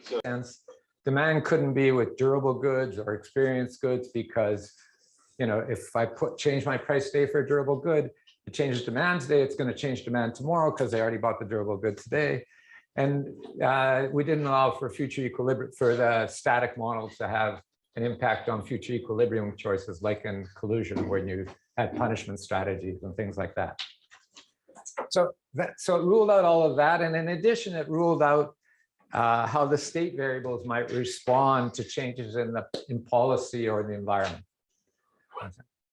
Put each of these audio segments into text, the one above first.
sense. Demand couldn't be with durable goods or experienced goods because, you know, if I change my price today for a durable good, it changes demand today, it's going to change demand tomorrow because they already bought the durable good today. And we didn't allow for future equilibrium, for the static models to have an impact on future equilibrium choices, like in collusion, when you had punishment strategies and things like that. So it ruled out all of that. And in addition, it ruled out how the state variables might respond to changes in policy or the environment.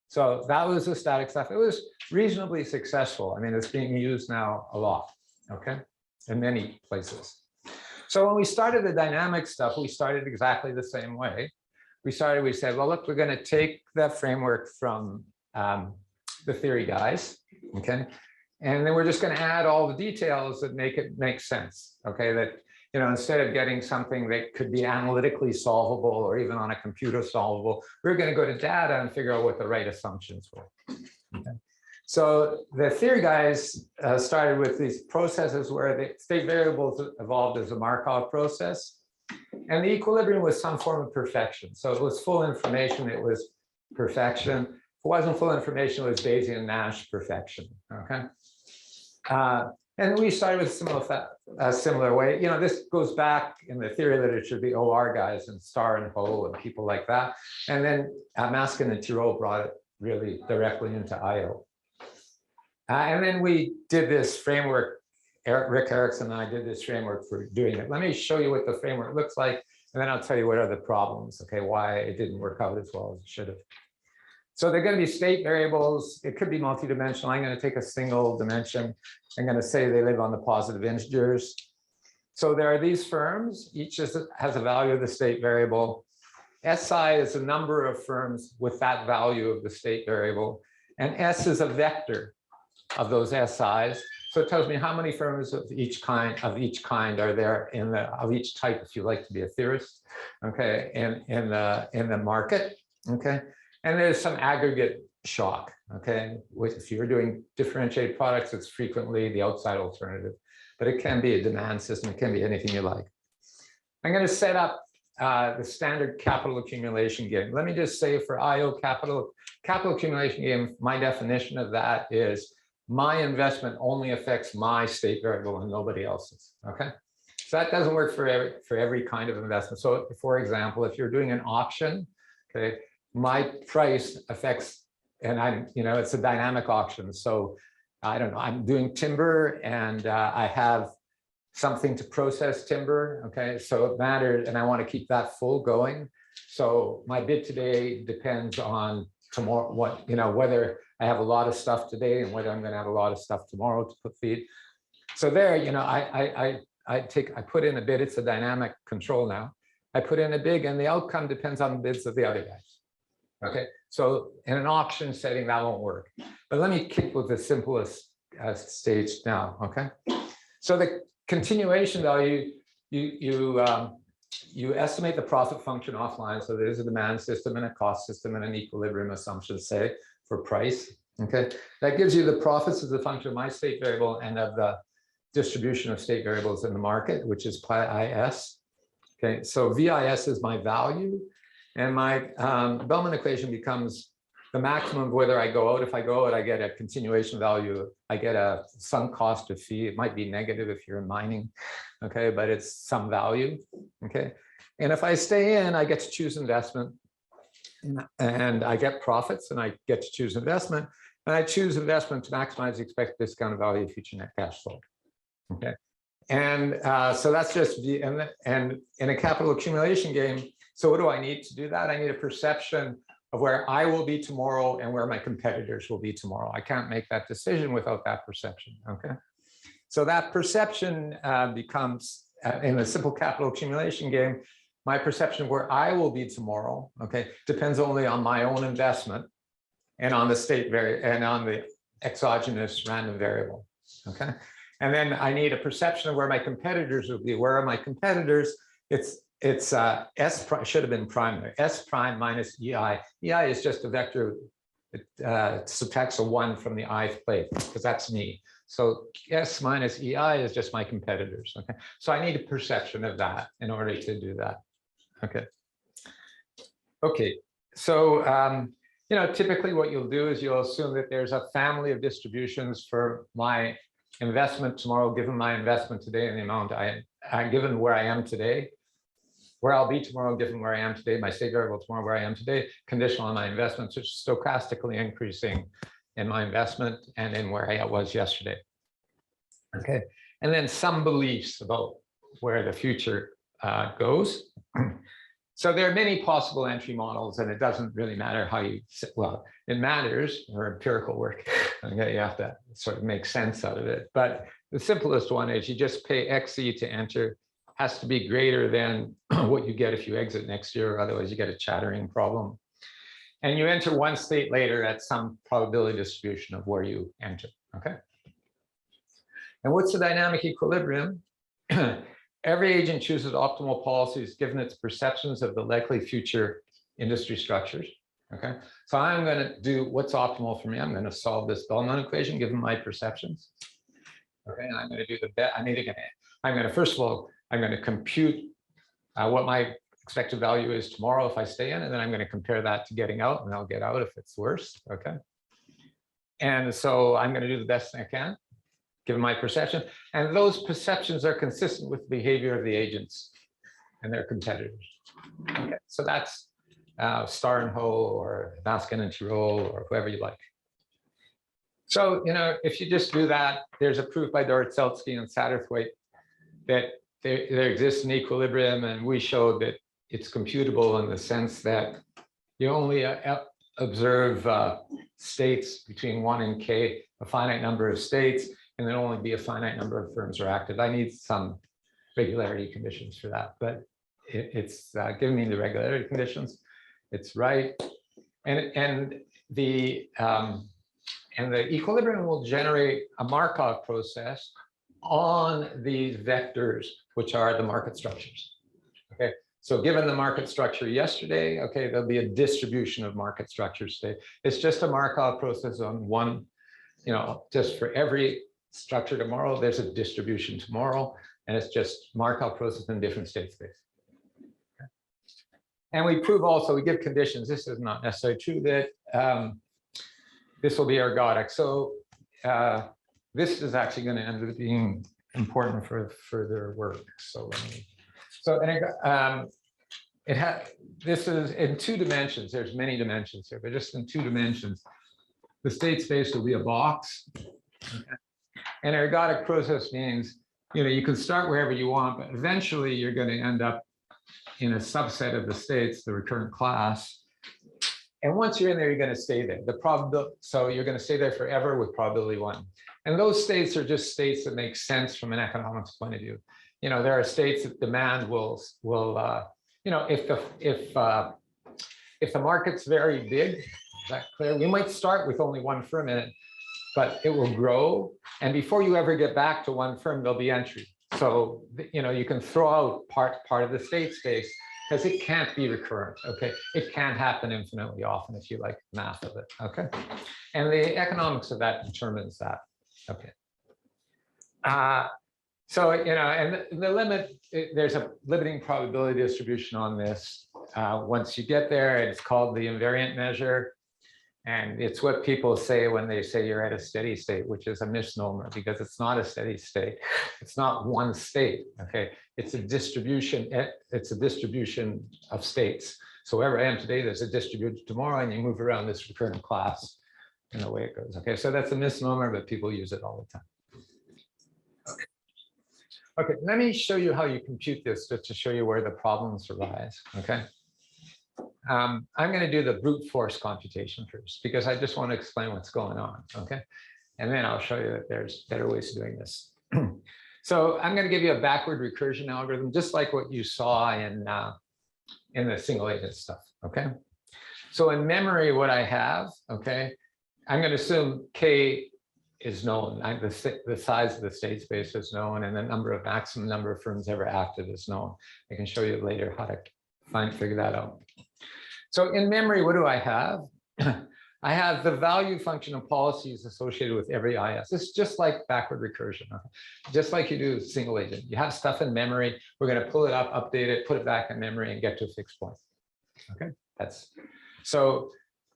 So that was the static stuff. It was reasonably successful. I mean, it's being used now a lot, okay, in many places. So when we started the dynamic stuff, we started exactly the same way. We said, well, look, we're going to take that framework from the theory guys, okay, and then we're just going to add all the details that make it make sense, okay, that, you know, instead of getting something that could be analytically solvable or even on a computer solvable, we're going to go to data and figure out what the right assumptions were. Okay. So the theory guys started with these processes where the state variables evolved as a Markov process, and the equilibrium was some form of perfection. So it was full information, it was perfection. If it wasn't full information, it was Bayesian-Nash perfection, okay? And we started with a similar way. You know, this goes back in the theory literature, the OR guys and Starr and Ho and people like that. And then Maskin and Thiroux brought it really directly into IO. And then we did this framework. Rick Erickson and I did this framework for doing it. Let me show you what the framework looks like, and then I'll tell you what are the problems, okay, why it didn't work out as well as it should have. So they're going to be state variables. It could be multidimensional. I'm going to take a single dimension. I'm going to say they live on the positive integers. So there are these firms. Each has a value of the state variable. SI is the number of firms with that value of the state variable. And S is a vector of those SIs. So it tells me how many firms of each kind are there of each type, if you like to be a theorist, okay, in the market, okay. And there's some aggregate shock, okay. If you're doing differentiated products, it's frequently the outside alternative, but it can be a demand system. It can be anything you like. I'm going to set up the standard capital accumulation game. Let me just say for IO capital accumulation game, my definition of that is my investment only affects my state variable and nobody else's, okay? So that doesn't work for every kind of investment. So for example, if you're doing an auction, okay, my price affects, and it's a dynamic auction. So I don't know, I'm doing timber and I have something to process timber, okay? So it matters, and I want to keep that full going. So my bid today depends on tomorrow, whether I have a lot of stuff today and whether I'm going to have a lot of stuff tomorrow to put feed. So there, I put in a bid. It's a dynamic control now. I put in a bid, and the outcome depends on the bids of the other guys. Okay, so in an auction setting, that won't work. But let me keep with the simplest stage now. Okay, so the continuation value, you estimate the profit function offline. So there's a demand system and a cost system and an equilibrium assumption, say, for price. Okay, that gives you the profits as a function of my state variable and of the distribution of state variables in the market, which is pi is. Okay, so VIS is my value, and my Bellman equation becomes the maximum of whether I go out. If I go out, I get a continuation value. I get a sunk cost of fee. It might be negative if you're in mining, okay, but it's some value, okay. And if I stay in, I get to choose investment, and I get profits, and I get to choose investment, and I choose investment to maximize the expected discounted value of future net cash flow, okay. And so that's just and in a capital accumulation game. So what do I need to do that? I need a perception of where I will be tomorrow and where my competitors will be tomorrow. I can't make that decision without that perception, okay? So that perception becomes, in a simple capital accumulation game, my perception of where I will be tomorrow, okay, depends only on my own investment and on the state and on the exogenous random variable, okay? And then I need a perception of where my competitors will be. Where are my competitors? It's S prime, should have been prime there, S prime minus EI. EI is just a vector that subtracts a 1 from the ith place, because that's me. So S minus EI is just my competitors. Okay, so I need a perception of that in order to do that. Okay. Okay, so typically what you'll do is you'll assume that there's a family of distributions for my investment tomorrow, given my investment today and the amount given where I am today, where I'll be tomorrow, given where I am today, my state variable tomorrow, where I am today, conditional on my investments, which is stochastically increasing in my investment and in where I was yesterday. Okay, and then some beliefs about where the future goes. So there are many possible entry models, and it doesn't really matter how you, well, it matters, or empirical work. Okay, you have to sort of make sense out of it. But the simplest one is you just pay XE to enter, has to be greater than what you get if you exit next year, otherwise you get a chattering problem. And you enter one state later at some probability distribution of where you enter, okay? And what's the dynamic equilibrium? Every agent chooses optimal policies given its perceptions of the likely future industry structures. Okay, so I'm going to do what's optimal for me. I'm going to solve this Bellman equation given my perceptions. Okay, and I'm going to do the bet. I'm going to first of all, I'm going to compute what my expected value is tomorrow if I stay in, and then I'm going to compare that to getting out, and I'll get out if it's worse. Okay, and so I'm going to do the best I can, given my perception. And those perceptions are consistent with the behavior of the agents and their competitors. Okay, so that's Star and Ho or Baskin and Tirole or whoever you like. So, if you just do that, there's a proof by Dorotselsky and Satterthwaite that there exists an equilibrium, and we showed that it's computable in the sense that you only observe states between 1 and K, a finite number of states, and there'll only be a finite number of firms are active. I need some regularity conditions for that, but it's giving me the regularity conditions. It's right, and the equilibrium will generate a Markov process on these vectors, which are the market structures. Okay, so given the market structure yesterday, okay, there'll be a distribution of market structures today. It's just a Markov process on one, just for every structure tomorrow, there's a distribution tomorrow, and it's just Markov process in different state space. Okay. And we prove also, we give conditions. This is not necessarily true, that this will be ergodic. So this is actually going to end up being important for further work. So this is in 2 dimensions. There's many dimensions here, but just in 2 dimensions, the state space will be a box. Okay. An ergodic process means, you can start wherever you want, but eventually you're going to end up in a subset of the states, the recurrent class. And once you're in there, you're going to stay there. So you're going to stay there forever with probability 1. And those states are just states that make sense from an economics point of view. There are states that demand will if the market's very big, is that clear? We might start with only 1 firm in it, but it will grow. And before you ever get back to 1 firm, there'll be entry. So, you can throw out part of the state space because it can't be recurrent, okay? It can't happen infinitely often if you like math of it, okay? And the economics of that determines that, okay? So, and the limit, there's a limiting probability distribution on this. Once you get there, it's called the invariant measure. And it's what people say when they say you're at a steady state, which is a misnomer because it's not a steady state. It's not one state, okay? It's a distribution. It's a distribution of states. So wherever I am today, there's a distribution tomorrow, and you move around this recurrent class in the way it goes, okay? So that's a misnomer, but people use it all the time. Okay, let me show you how you compute this just to show you where the problems arise, okay? I'm going to do the brute force computation first because I just want to explain what's going on, okay? And then I'll show you that there's better ways of doing this. So I'm going to give you a backward recursion algorithm, just like what you saw in the single agent stuff, okay? So in memory, what I have, okay, I'm going to assume K is known. The size of the state space is known, and the maximum number of firms ever active is known. I can show you later how to figure that out. So in memory, what do I have? I have the value function of policies associated with every IS. It's just like backward recursion, just like you do single agent. You have stuff in memory. We're going to pull it up, update it, put it back in memory, and get to a fixed point. Okay, that's so.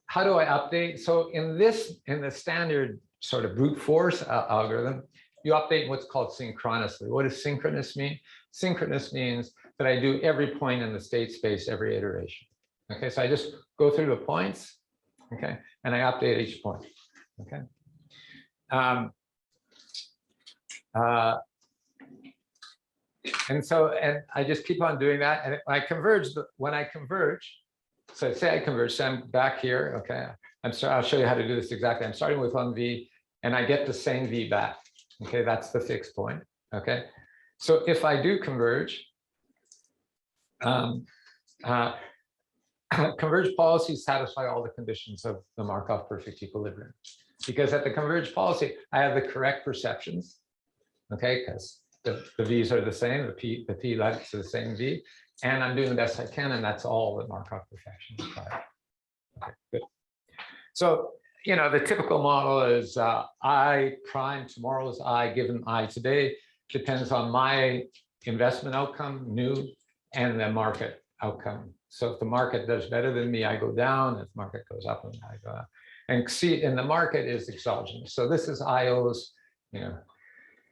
How do I update? So in the standard sort of brute force algorithm, you update what's called synchronously. What does synchronous mean? Synchronous means that I do every point in the state space every iteration. Okay, so I just go through the points, okay, and I update each point. Okay. And I just keep on doing that. And when I converge, so say I converge, so I'm back here, okay. I'll show you how to do this exactly. I'm starting with 1V and I get the same V back. Okay, that's the fixed point. Okay. So if I do converge, converged policies satisfy all the conditions of the Markov perfect equilibrium. Because at the converged policy, I have the correct perceptions, okay, because the V's are the same, the P lengths are the same V, and I'm doing the best I can, and that's all that Markov perfection requires. Okay, good. So, you know, the typical model is I prime tomorrow's I given I today depends on my investment outcome, new, and the market outcome. So if the market does better than me, I go down. If the market goes up, I go up. And see, in the market is exogenous. So this is IOs, you know,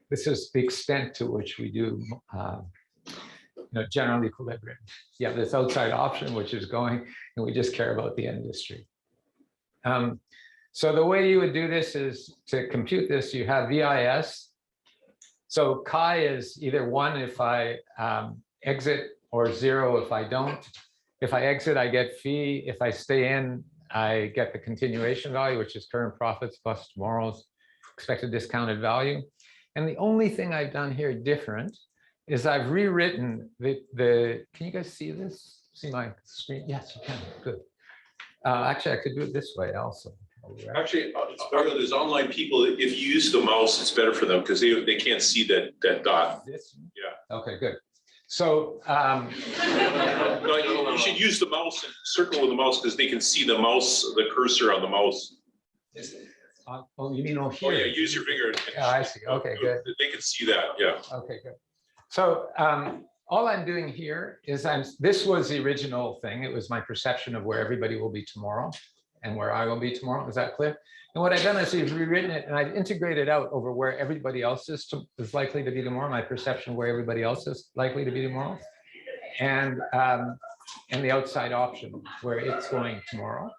this is the extent to which we do general equilibrium. You have this outside option, which is going, and we just care about the industry. So the way you would do this is to compute this, you have VIS. So chi is either 1 if I exit or 0 if I don't. If I exit, I get phi. If I stay in, I get the continuation value, which is current profits plus tomorrow's expected discounted value. And the only thing I've done here different is I've rewritten can you guys see this? See my screen? Yes, you can. Good. Actually, I could do it this way also. Actually, Ariel, there's online people, if you use the mouse, it's better for them because they can't see that dot. This? Yeah. Okay, good. So no, you should use the mouse and circle with the mouse because they can see the mouse, the cursor on the mouse. Oh, you mean here? Oh yeah, use your finger. Oh, I see. Okay, good. They can see that. Yeah. Okay, good. So all I'm doing here is this was the original thing. It was my perception of where everybody will be tomorrow and where I will be tomorrow. Is that clear? And what I've done is I've rewritten it and I've integrated out over where everybody else is likely to be tomorrow, my perception of where everybody else is likely to be tomorrow, and the outside option where it's going tomorrow.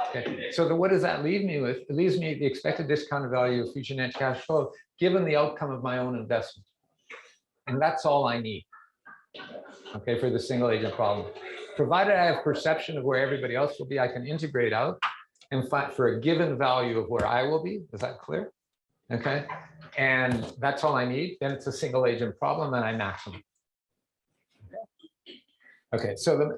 Okay. So what does that leave me with? It leaves me the expected discounted value of future net cash flow given the outcome of my own investment. And that's all I need, okay, for the single agent problem. Provided I have perception of where everybody else will be, I can integrate out and find for a given value of where I will be. Is that clear? Okay. And that's all I need. Then it's a single agent problem and I maximum. Okay, so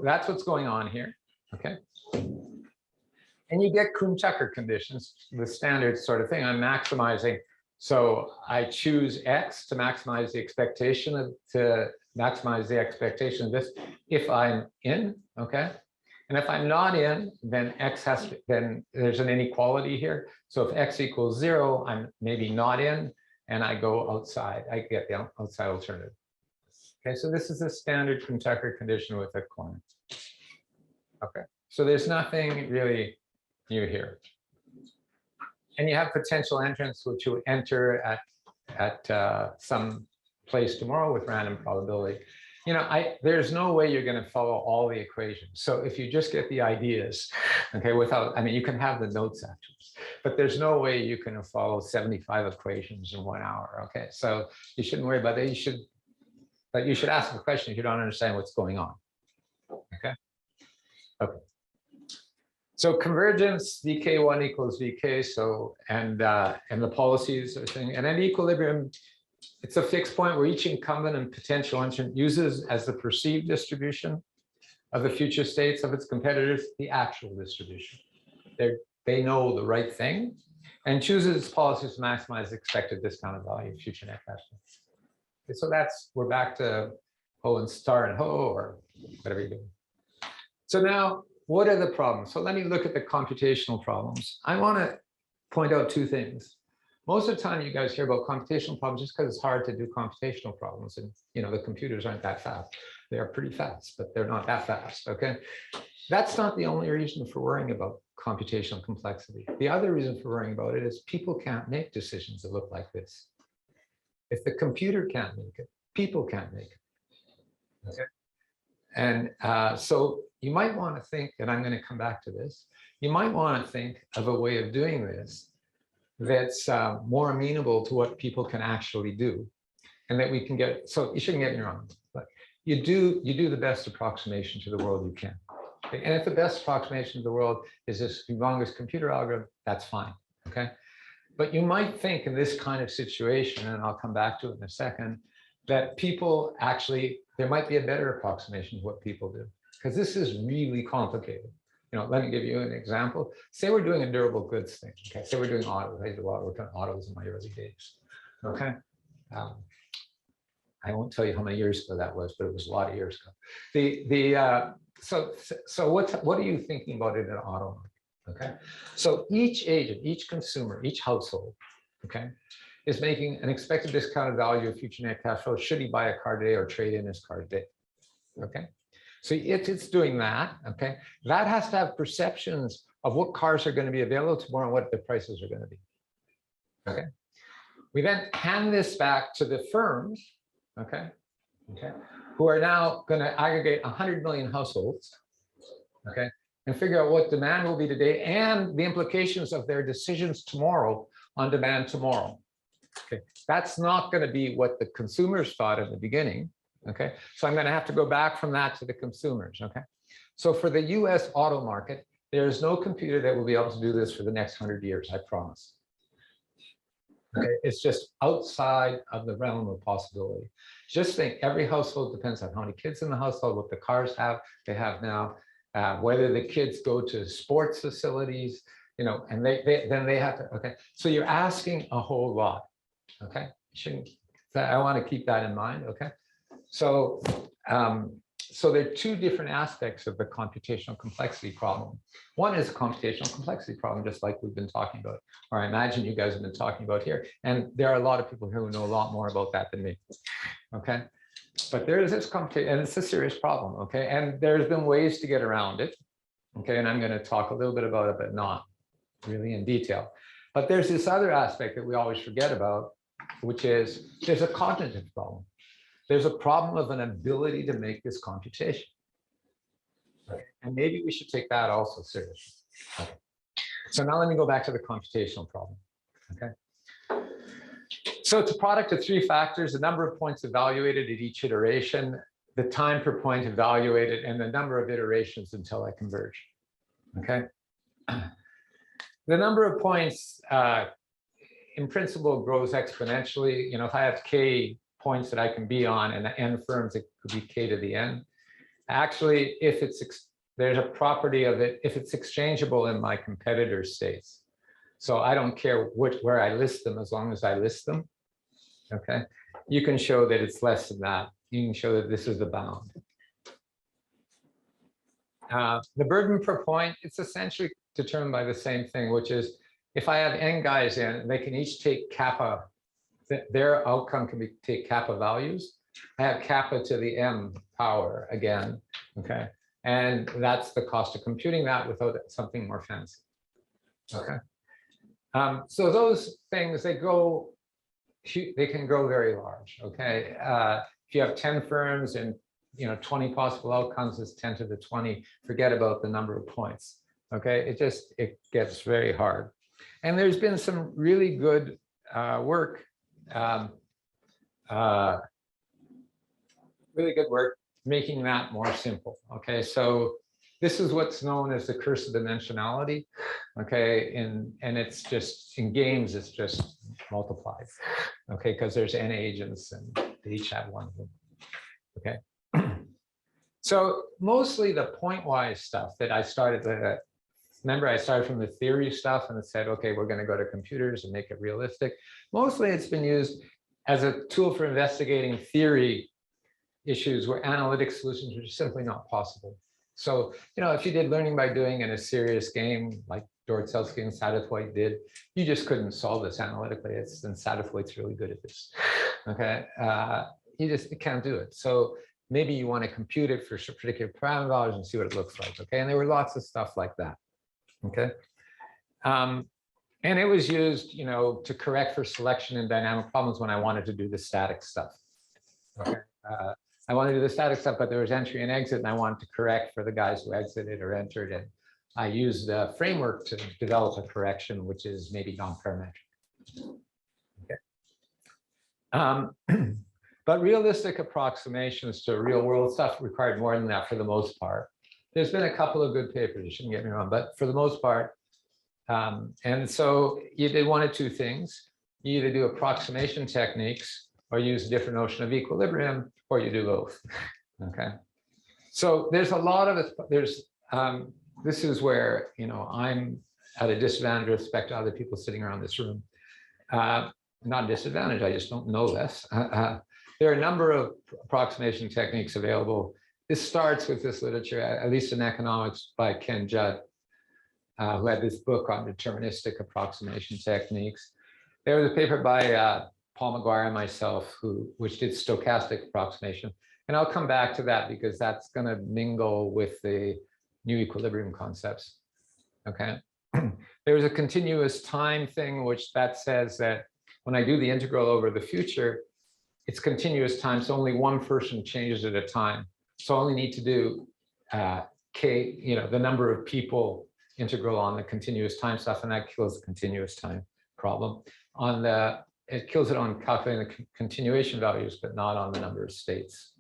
that's what's going on here. Okay. And you get Kuhn-Tucker conditions, the standard sort of thing. I'm maximizing. So I choose X to maximize the expectation of this if I'm in, okay? And if I'm not in, then X then there's an inequality here. So if X equals 0, I'm maybe not in and I go outside. I get the outside alternative. Okay, so this is a standard Kuhn-Tucker condition with a coin. Okay, so there's nothing really new here. And you have potential entrants which will enter at some place tomorrow with random probability. You know, there's no way you're going to follow all the equations. So if you just get the ideas, okay, I mean, you can have the notes afterwards, but there's no way you can follow 75 equations in 1 hour. Okay, so you shouldn't worry about it. But you should ask a question if you don't understand what's going on. Okay. Okay. So convergence, VK1 equals VK. So and the policies are saying, and then equilibrium, it's a fixed point where each incumbent and potential entrant uses as the perceived distribution of the future states of its competitors the actual distribution. They know the right thing and chooses its policies to maximize the expected discounted value of future net cash flow. Okay, so we're back to Ho and star and Ho or whatever you're doing. So now what are the problems? So let me look at the computational problems. I want to point out two things. Most of the time you guys hear about computational problems just because it's hard to do computational problems, and the computers aren't that fast. They are pretty fast, but they're not that fast, okay? That's not the only reason for worrying about computational complexity. The other reason for worrying about it is people can't make decisions that look like this. If the computer can't make it, people can't make it, okay? And so you might want to think, and I'm going to come back to this, you might want to think of a way of doing this that's more amenable to what people can actually do, and that we can get, so you shouldn't get me wrong, but you do the best approximation to the world you can. Okay? And if the best approximation to the world is this humongous computer algorithm, that's fine, okay? But you might think in this kind of situation, and I'll come back to it in a second, that people actually, there might be a better approximation of what people do, because this is really complicated. Let me give you an example. Say we're doing a durable goods thing. Okay, say we're doing autos. I did a lot of work on autos in my early days. Okay, I won't tell you how many years ago that was, but it was a lot of years ago. So what are you thinking about in an auto market? Okay, so each agent, each consumer, each household, okay, is making an expected discounted value of future net cash flow should he buy a car today or trade in his car today. Okay. So it's doing that, okay? That has to have perceptions of what cars are going to be available tomorrow and what the prices are going to be, okay? We then hand this back to the firms, okay, who are now going to aggregate 100 million households, okay, and figure out what demand will be today and the implications of their decisions tomorrow on demand tomorrow, okay? That's not going to be what the consumers thought in the beginning. Okay, so I'm going to have to go back from that to the consumers. Okay, so for the US auto market, there's no computer that will be able to do this for the next 100 years, I promise. Okay, it's just outside of the realm of possibility. Just think, every household depends on how many kids in the household, what the cars they have now, whether the kids go to sports facilities, and then they have to, okay. So you're asking a whole lot, okay? I want to keep that in mind, okay? So, so there are two different aspects of the computational complexity problem. One is a computational complexity problem, just like we've been talking about, or I imagine you guys have been talking about here. And there are a lot of people here who know a lot more about that than me. Okay, but there is this computation, and it's a serious problem. Okay, and there's been ways to get around it. Okay, and I'm going to talk a little bit about it, but not really in detail. But there's this other aspect that we always forget about, which is there's a cognitive problem. There's a problem of an ability to make this computation. Okay. And maybe we should take that also seriously. Okay. So now let me go back to the computational problem. Okay. So it's a product of three factors: the number of points evaluated at each iteration, the time per point evaluated, and the number of iterations until I converge. Okay. The number of points in principle grows exponentially. If I have k points that I can be on and the n firms, it could be k to the n. Actually, if there's a property of it, if it's exchangeable in my competitor states. So I don't care where I list them, as long as I list them. Okay, you can show that it's less than that. You can show that this is the bound. The burden per point, it's essentially determined by the same thing, which is if I have n guys in, they can each take kappa. Their outcome can take kappa values. I have kappa to the m power again, okay? And that's the cost of computing that without something more fancy, okay? So those things, they can grow very large, okay? If you have 10 firms and 20 possible outcomes is 10 to the 20, forget about the number of points, okay? It gets very hard. And there's been some really good work really good work making that more simple. Okay, so this is what's known as the curse of dimensionality. Okay, and it's just in games, it's just multiplied. Okay, because there's n agents and they each have one of them. Okay, so mostly the pointwise stuff that I started with. Remember, I started from the theory stuff and it said, okay, we're going to go to computers and make it realistic. Mostly it's been used as a tool for investigating theory issues where analytic solutions are simply not possible. So, if you did learning by doing in a serious game like Dorotselsky and Satterthwaite did, you just couldn't solve this analytically. And Satterthwaite's really good at this. Okay, you can't do it. So maybe you want to compute it for particular parameter values and see what it looks like. Okay, and there were lots of stuff like that. Okay, and it was used, to correct for selection in dynamic problems when I wanted to do the static stuff. Okay, I wanted to do the static stuff, but there was entry and exit, and I wanted to correct for the guys who exited or entered. And I used a framework to develop a correction, which is maybe non-parametric. Okay. But realistic approximations to real world stuff required more than that for the most part. There's been a couple of good papers, you shouldn't get me wrong, but for the most part, and so you did one of two things. You either do approximation techniques or use a different notion of equilibrium, or you do both. Okay. So there's a lot of it. This is where, I'm at a disadvantage with respect to other people sitting around this room. Not a disadvantage, I just don't know this. There are a number of approximation techniques available. This starts with this literature, at least in economics, by Ken Judd, who had this book on deterministic approximation techniques. There was a paper by Paul McGuire and myself, which did stochastic approximation. And I'll come back to that because that's going to mingle with the new equilibrium concepts. Okay. There's a continuous time thing, which that says that when I do the integral over the future, it's continuous time, so only one person changes at a time. So I only need to do k, the number of people integral on the continuous time stuff, and that kills the continuous time problem. It kills it on calculating the continuation values, but not on the number of states.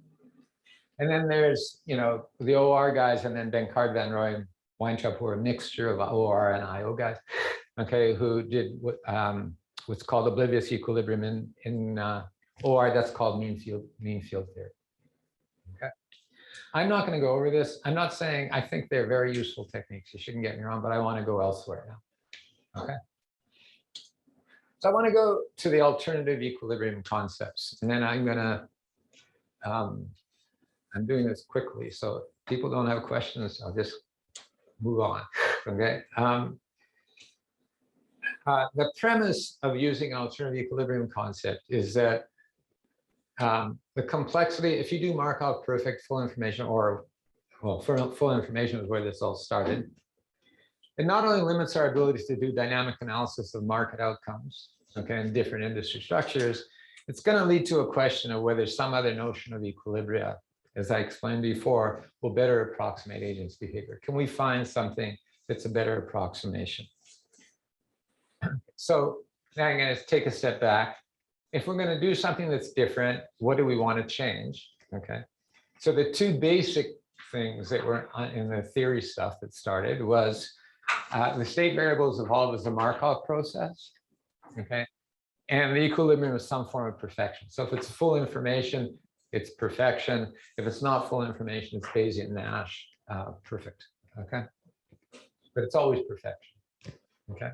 And then there's, the OR guys, and then Benkart, Van Rooij, and Weintraub, who are a mixture of OR and IO guys, okay, who did what's called oblivious equilibrium in OR. That's called mean field theory. Okay, I'm not going to go over this. I'm not saying I think they're very useful techniques. You shouldn't get me wrong, but I want to go elsewhere now. Okay. So I want to go to the alternative equilibrium concepts, and then I'm going to. I'm doing this quickly, so if people don't have questions, I'll just move on. Okay. The premise of using an alternative equilibrium concept is that the complexity, if you do Markov perfect full information, or full information is where this all started, it not only limits our ability to do dynamic analysis of market outcomes, okay, in different industry structures, it's going to lead to a question of whether some other notion of equilibria, as I explained before, will better approximate agents' behavior. Can we find something that's a better approximation? So now I'm going to take a step back. If we're going to do something that's different, what do we want to change? Okay. So the two basic things that were in the theory stuff that started was the state variables evolve as a Markov process. Okay. And the equilibrium is some form of perfection. So if it's full information, it's perfection. If it's not full information, it's Bayesian-Nash perfect. Okay. But it's always perfection. Okay.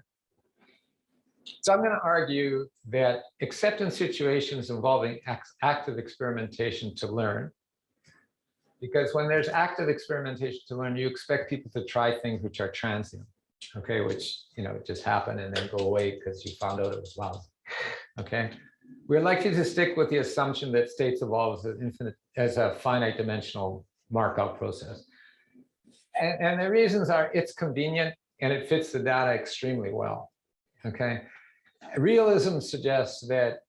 So I'm going to argue that except in situations involving active experimentation to learn, because when there's active experimentation to learn, you expect people to try things which are transient, okay, which, just happen and then go away because you found out it was lousy, okay? We're likely to stick with the assumption that states evolve as a finite dimensional Markov process. And the reasons are it's convenient and it fits the data extremely well, okay? Realism suggests that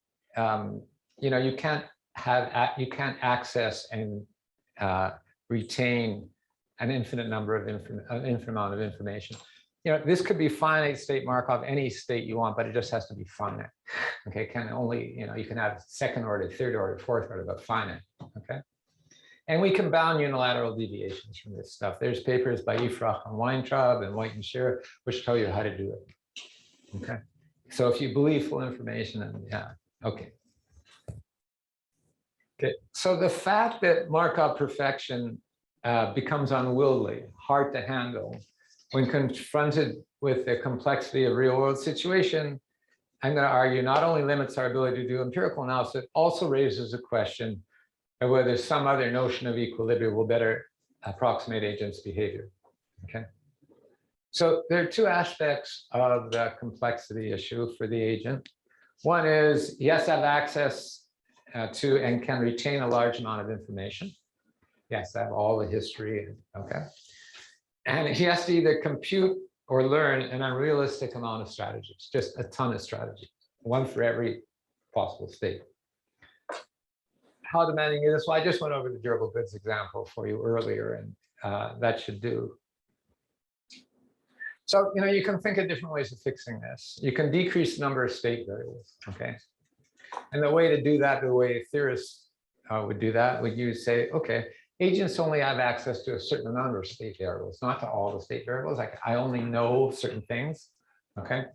you can't access and retain an infinite amount of information. This could be finite state Markov, any state you want, but it just has to be finite. Okay, can only you can have second order, third order, fourth order, but finite. Okay, and we can bound unilateral deviations from this stuff. There's papers by Ifrach and Weintraub and White and Scherer which tell you how to do it. Okay. So if you believe full information, then yeah, okay. Okay, so the fact that Markov perfection becomes unwieldy, hard to handle, when confronted with the complexity of real world situation, I'm going to argue not only limits our ability to do empirical analysis, it also raises a question of whether some other notion of equilibrium will better approximate agent's behavior. Okay. So there are two aspects of the complexity issue for the agent. One is he has to have access to and can retain a large amount of information. He has to have all the history. Okay. And he has to either compute or learn an unrealistic amount of strategies, just a ton of strategies, one for every possible state. How demanding is this? Well, I just went over the durable goods example for you earlier, and that should do. So, you can think of different ways of fixing this. You can decrease the number of state variables, okay? And the way to do that, the way theorists would do that, would you say, okay, agents only have access to a certain number of state variables, not to all the state variables. Like I only know certain things, okay?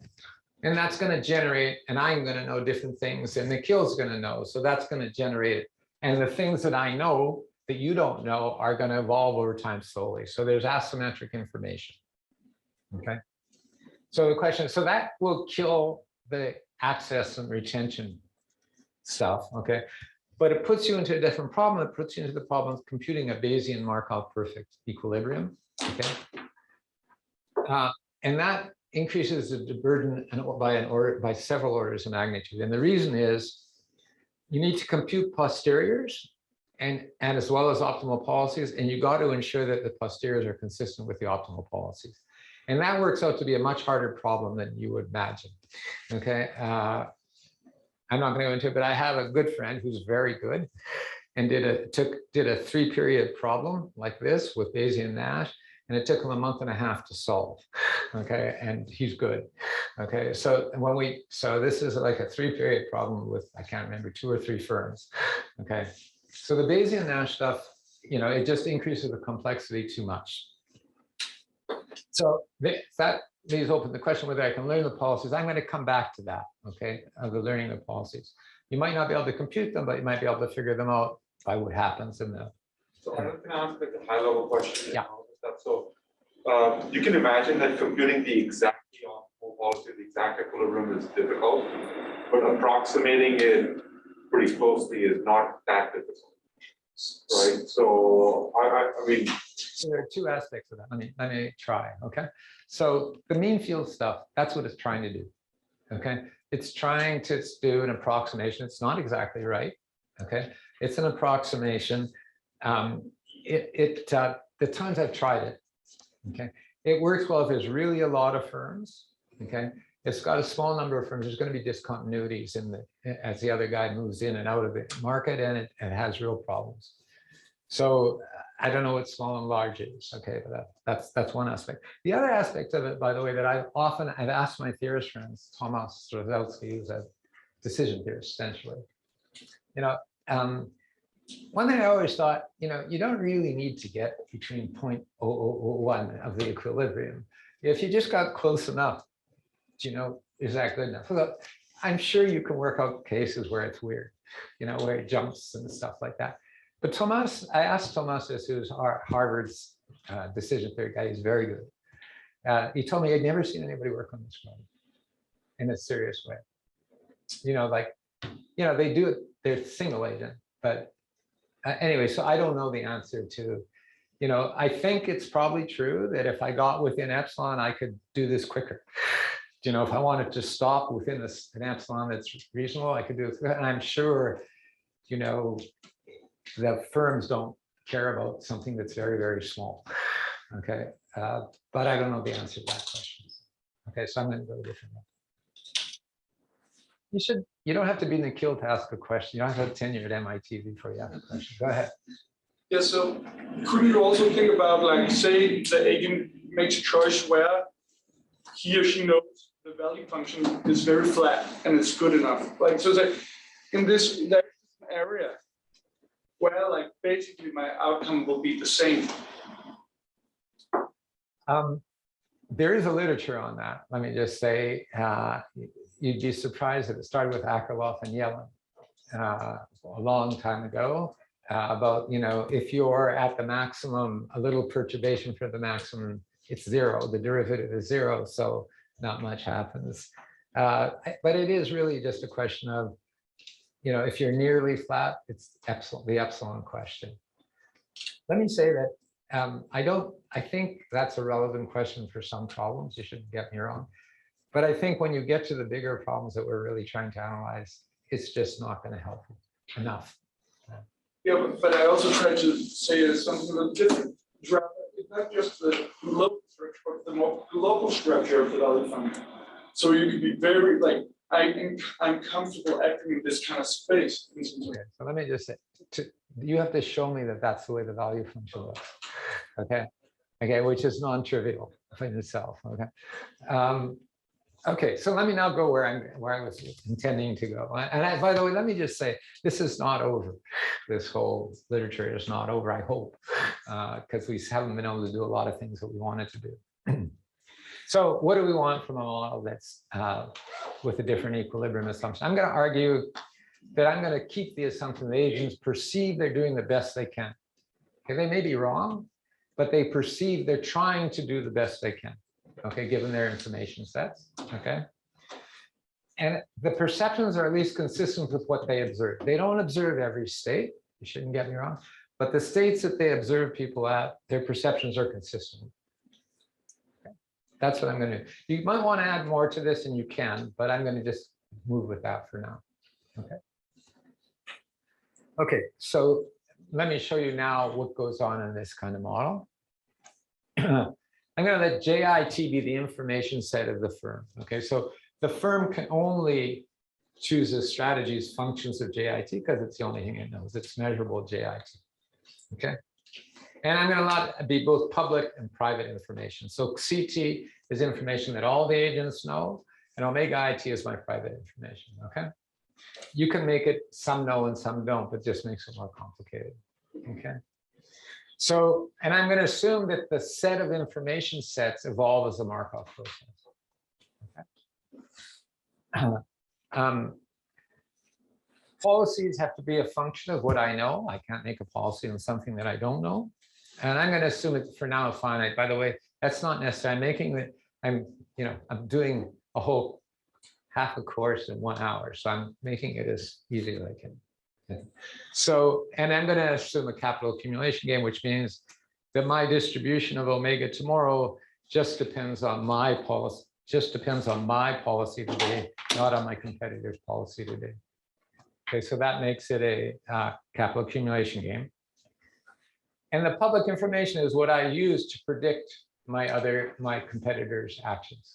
And that's going to generate, and I'm going to know different things, and Nikhil's going to know. So that's going to generate it. And the things that I know that you don't know are going to evolve over time slowly. So there's asymmetric information. Okay. So the question, so that will kill the access and retention stuff. Okay. But it puts you into a different problem. It puts you into the problem of computing a Bayesian Markov perfect equilibrium. Okay. And that increases the burden by several orders of magnitude. And the reason is you need to compute posteriors and as well as optimal policies. And you got to ensure that the posteriors are consistent with the optimal policies. And that works out to be a much harder problem than you would imagine. Okay. I'm not going to go into it, but I have a good friend who's very good and did a 3-period problem like this with Bayesian Nash, and it took him a month and a half to solve. Okay, and he's good. Okay, so this is like a 3-period problem with, I can't remember, 2 or 3 firms. Okay, so the Bayesian Nash stuff, it just increases the complexity too much. So that leaves open the question whether I can learn the policies. I'm going to come back to that, okay, of the learning the policies. You might not be able to compute them, but you might be able to figure them out by what happens in the. So I'm going to ask like a high-level question. Yeah. So you can imagine that computing the exact optimal policy, the exact equilibrium is difficult, but approximating it pretty closely is not that difficult, right? So I mean. So there are two aspects of that. Let me try. Okay. So the mean field stuff, that's what it's trying to do. Okay. It's trying to do an approximation. It's not exactly right. Okay. It's an approximation. The times I've tried it, okay, it works well if there's really a lot of firms. Okay. It's got a small number of firms. There's going to be discontinuities as the other guy moves in and out of the market, and it has real problems. So I don't know what small and large is. Okay, but that's one aspect. The other aspect of it, by the way, that I've asked my theorist friends, Thomas Strzelski, who's a decision theorist, essentially. One thing I always thought, you don't really need to get between 0.0001 of the equilibrium. If you just got close enough, is that good enough? Look, I'm sure you can work out cases where it's weird, where it jumps and stuff like that. But I asked Thomas, who's Harvard's decision theory guy. He's very good. He told me he'd never seen anybody work on this problem in a serious way. They do it, they're single agent, but anyway, so I don't know the answer to, I think it's probably true that if I got within epsilon, I could do this quicker. If I wanted to stop within an epsilon that's reasonable, I could do it. And I'm sure, the firms don't care about something that's very, very small. Okay. But I don't know the answer to that question. Okay. So I'm going to go a different way. You don't have to be Nikhil to ask a question. You don't have to have tenure at MIT before you ask a question. Go ahead. Yeah, so could you also think about, like, say the agent makes a choice where he or she knows the value function is very flat and it's good enough. Like, so that in this area where, like, basically my outcome will be the same. There is a literature on that. Let me just say, you'd be surprised that it started with Akerlof and Yellen a long time ago about, if you're at the maximum, a little perturbation for the maximum, it's 0, the derivative is 0, so not much happens. But it is really just a question of, if you're nearly flat, it's the epsilon question. Let me say that I think that's a relevant question for some problems. You shouldn't get me wrong. But I think when you get to the bigger problems that we're really trying to analyze, it's just not going to help you enough. Yeah, but I also try to say it's something a little different. It's not just the local structure, but the more local structure of the value function. So you can be very like, I'm comfortable acting in this kind of space. Okay, so let me just say, you have to show me that that's the way the value function looks. Okay, okay, which is non-trivial in itself. Okay, okay. So let me now go where I was intending to go. And by the way, let me just say this is not over. This whole literature is not over. I hope, because we haven't been able to do a lot of things that we wanted to do. So what do we want from a model that's with a different equilibrium assumption? I'm going to argue that I'm going to keep the assumption that agents perceive they're doing the best they can. Okay, they may be wrong, but they perceive they're trying to do the best they can. Okay, given their information sets. Okay, and the perceptions are at least consistent with what they observe. They don't observe every state. You shouldn't get me wrong, but the states that they observe people at, their perceptions are consistent. That's what I'm going to do. You might want to add more to this, and you can, but I'm going to just move with that for now. Okay. Okay, so let me show you now what goes on in this kind of model. I'm going to let JIT be the information set of the firm. Okay, so the firm can only choose as strategies functions of JIT because it's the only thing it knows. It's measurable JIT. Okay. And I'm going to allow it to be both public and private information. So CT is information that all the agents know, and omega IT is my private information. Okay. You can make it some know and some don't, but just makes it more complicated. Okay. So, and I'm going to assume that the set of information sets evolve as a Markov process. Okay. Policies have to be a function of what I know. I can't make a policy on something that I don't know. And I'm going to assume it for now finite. By the way, that's not necessary. I'm making it, I'm doing a whole half a course in 1 hour. So I'm making it as easy as I can. So, and I'm going to assume a capital accumulation game, which means that my distribution of omega tomorrow just depends on my policy, today, not on my competitor's policy today. Okay, so that makes it a capital accumulation game. And the public information is what I use to predict my competitors' actions.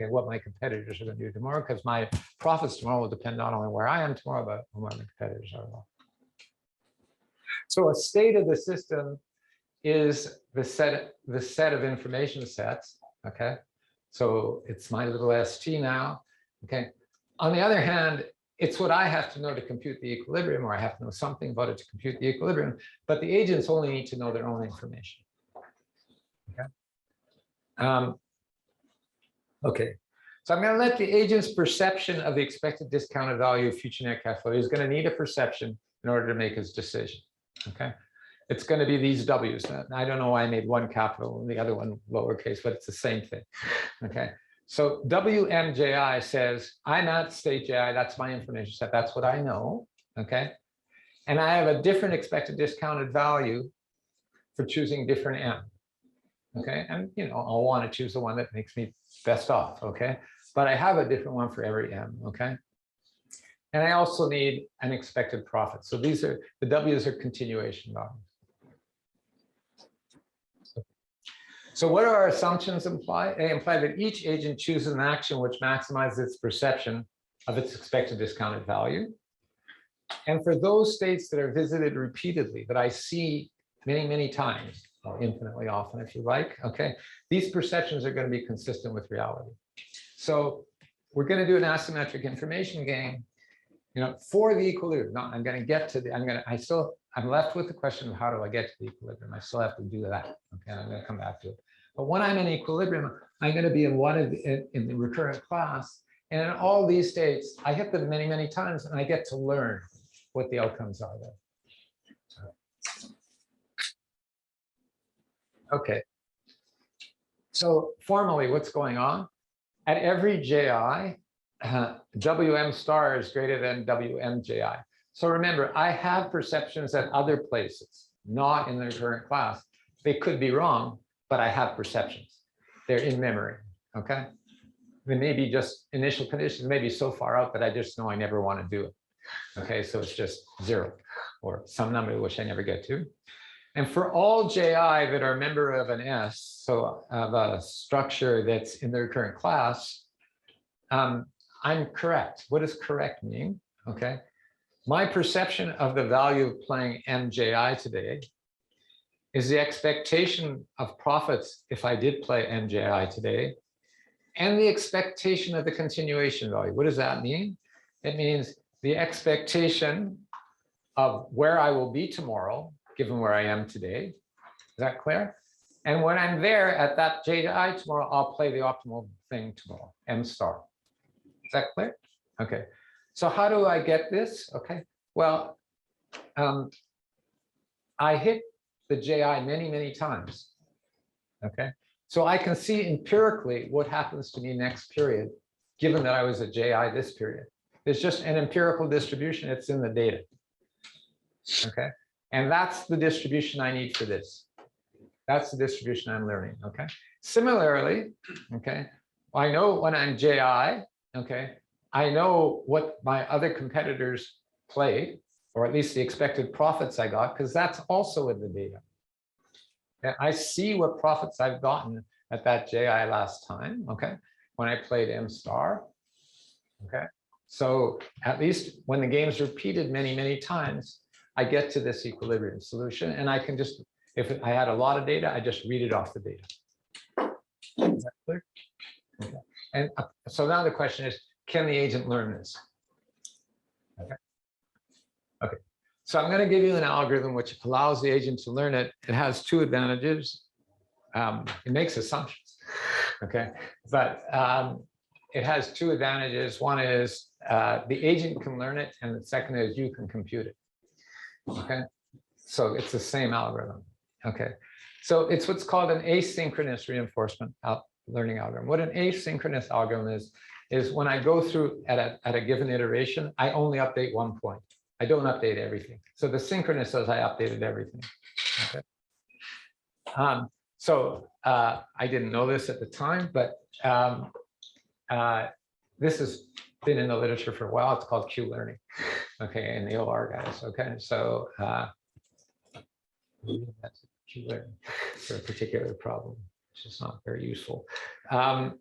Okay, what my competitors are going to do tomorrow, because my profits tomorrow will depend not only where I am tomorrow, but where my competitors are. So a state of the system is the set of information sets. Okay, so it's my little st now. Okay, on the other hand, it's what I have to know to compute the equilibrium, or I have to know something about it to compute the equilibrium, but the agents only need to know their own information. Okay. Okay, so I'm going to let the agent's perception of the expected discounted value of future net cash flow. He's going to need a perception in order to make his decision. Okay, it's going to be these W's. I don't know why I made one capital and the other one lowercase, but it's the same thing. Okay, so WMJI says I'm at state JI. That's my information set. That's what I know. Okay, and I have a different expected discounted value for choosing different M. Okay, and I'll want to choose the one that makes me best off. Okay, but I have a different one for every M. Okay, and I also need an expected profit. So these are the W's are continuation values. So what do our assumptions imply? They imply that each agent chooses an action which maximizes its perception of its expected discounted value. And for those states that are visited repeatedly, that I see many, many times, or infinitely often, if you like, okay, these perceptions are going to be consistent with reality. So we're going to do an asymmetric information game, for the equilibrium. No, I'm going to get to the, I'm left with the question of how do I get to the equilibrium? I still have to do that. Okay, I'm going to come back to it. But when I'm in equilibrium, I'm going to be in in the recurrent class. And in all these states, I hit them many, many times, and I get to learn what the outcomes are there. Okay. So formally, what's going on? At every JI, WM star is greater than WMJI. So remember, I have perceptions at other places, not in the recurrent class. they could be wrong, but I have perceptions. They're in memory, okay? They may be just initial conditions, maybe so far out that I just know I never want to do it. Okay, so it's just 0 or some number which I never get to. And for all Ji that are a member of an S, so of a structure that's in the recurrent class, I'm correct. What does correct mean? Okay, my perception of the value of playing MJI today is the expectation of profits if I did play MJI today, and the expectation of the continuation value. What does that mean? It means the expectation of where I will be tomorrow, given where I am today. Is that clear? And when I'm there at that JI tomorrow, I'll play the optimal thing tomorrow, M star. Is that clear? Okay. So how do I get this? Okay. Well, I hit the JI many, many times. Okay. So I can see empirically what happens to me next period, given that I was at JI this period. It's just an empirical distribution. It's in the data. Okay. And that's the distribution I need for this. That's the distribution I'm learning. Okay. Similarly, okay, I know when I'm JI, okay, I know what my other competitors played, or at least the expected profits I got, because that's also in the data. And I see what profits I've gotten at that JI last time, okay, when I played M star. Okay. So at least when the game's repeated many, many times, I get to this equilibrium solution, and I can just, if I had a lot of data, I just read it off the data. Is that clear? Okay. And so now the question is, can the agent learn this? Okay. Okay. So I'm going to give you an algorithm which allows the agent to learn it. It has two advantages. It makes assumptions. Okay. But it has two advantages. One is the agent can learn it, and the second is you can compute it. Okay, so it's the same algorithm. Okay, so it's what's called an asynchronous reinforcement learning algorithm. What an asynchronous algorithm is when I go through at a given iteration, I only update one point. I don't update everything. So the synchronous says I updated everything. Okay. I didn't know this at the time, but this has been in the literature for a while. It's called Q learning. Okay, and the OR guys. Okay, so that's Q learning for a particular problem, which is not very useful. Let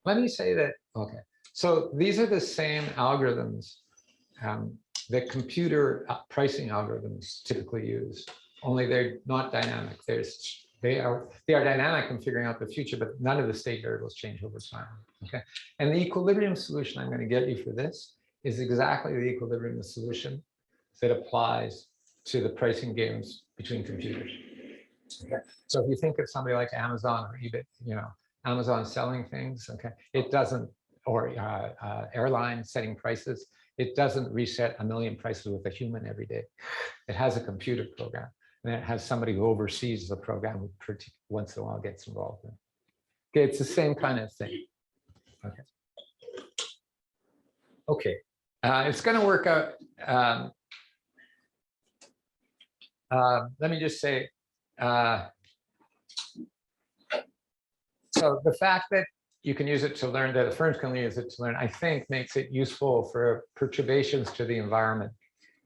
me say that. Okay, so these are the same algorithms that computer pricing algorithms typically use. Only they're not dynamic. They are dynamic in figuring out the future, but none of the state variables change over time. Okay, and the equilibrium solution I'm going to get you for this is exactly the equilibrium solution that applies to the pricing games between computers. Okay, so if you think of somebody like Amazon or eBay, you know, Amazon selling things, okay, it doesn't, or airlines setting prices, it doesn't reset a million prices with a human every day. It has a computer program, and it has somebody who oversees the program who once in a while gets involved in. Okay, it's the same kind of thing. Okay. Okay, it's going to work out. Let me just say, so the fact that you can use it to learn, that the firms can use it to learn, I think makes it useful for perturbations to the environment.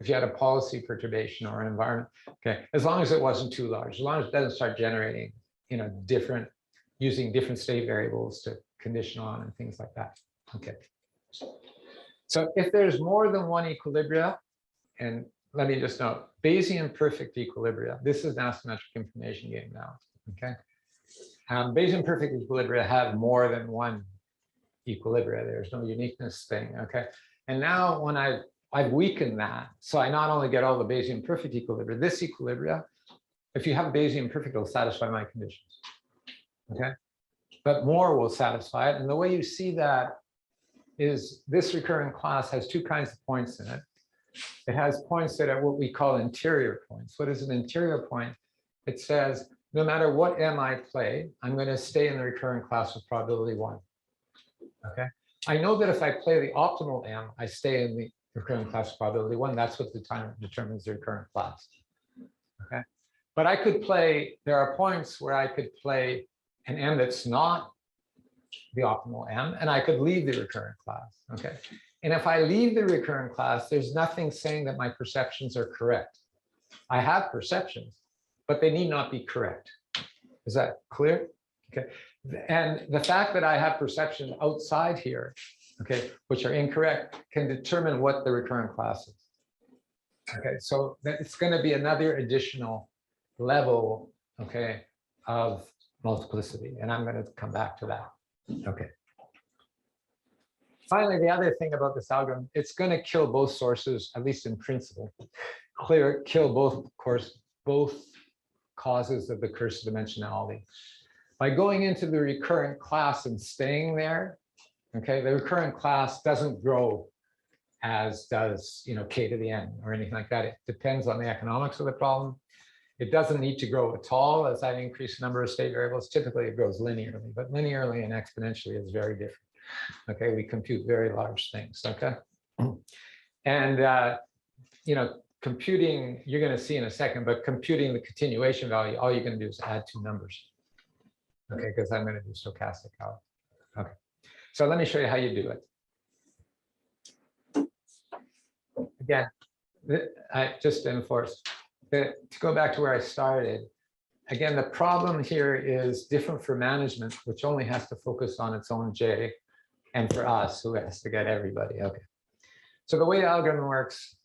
If you had a policy perturbation or an environment, okay, as long as it wasn't too large, as long as it doesn't start generating, you know, using different state variables to condition on and things like that. Okay. So if there's more than one equilibria, and let me just note, Bayesian perfect equilibria, this is an asymmetric information game now, okay? Bayesian perfect equilibria have more than one equilibria. There's no uniqueness thing, okay? And now when I've weakened that, so I not only get all the Bayesian perfect equilibria, this equilibria, if you have Bayesian perfect, it'll satisfy my conditions, okay? But more will satisfy it. And the way you see that is this recurrent class has two kinds of points in it. It has points that are what we call interior points. What is an interior point? It says, no matter what M I play, I'm going to stay in the recurrent class with probability 1. Okay. I know that if I play the optimal M, I stay in the recurrent class with probability 1. That's what determines the recurrent class. Okay. But I could play, there are points where I could play an M that's not the optimal M, and I could leave the recurrent class, okay? And if I leave the recurrent class, there's nothing saying that my perceptions are correct. I have perceptions, but they need not be correct. Is that clear? Okay. And the fact that I have perceptions outside here, okay, which are incorrect, can determine what the recurrent class is. Okay, so it's going to be another additional level, okay, of multiplicity, and I'm going to come back to that. Okay. Finally, the other thing about this algorithm, it's going to kill both sources, at least in principle. Kill both, of course, both causes of the curse of dimensionality. By going into the recurrent class and staying there, okay, the recurrent class doesn't grow as does, you know, k to the n or anything like that. It depends on the economics of the problem. It doesn't need to grow at all as I increase the number of state variables. Typically, it grows linearly, but linearly and exponentially is very different. Okay, we compute very large things. Okay, and you know, computing, you're going to see in a second, but computing the continuation value, all you're going to do is add two numbers. Okay, because I'm going to do stochastic calculus. Okay, so let me show you how you do it. Again, I just enforce to go back to where I started. Again, the problem here is different for management, which only has to focus on its own J, and for us, who has to get everybody. Okay, so the way the algorithm works,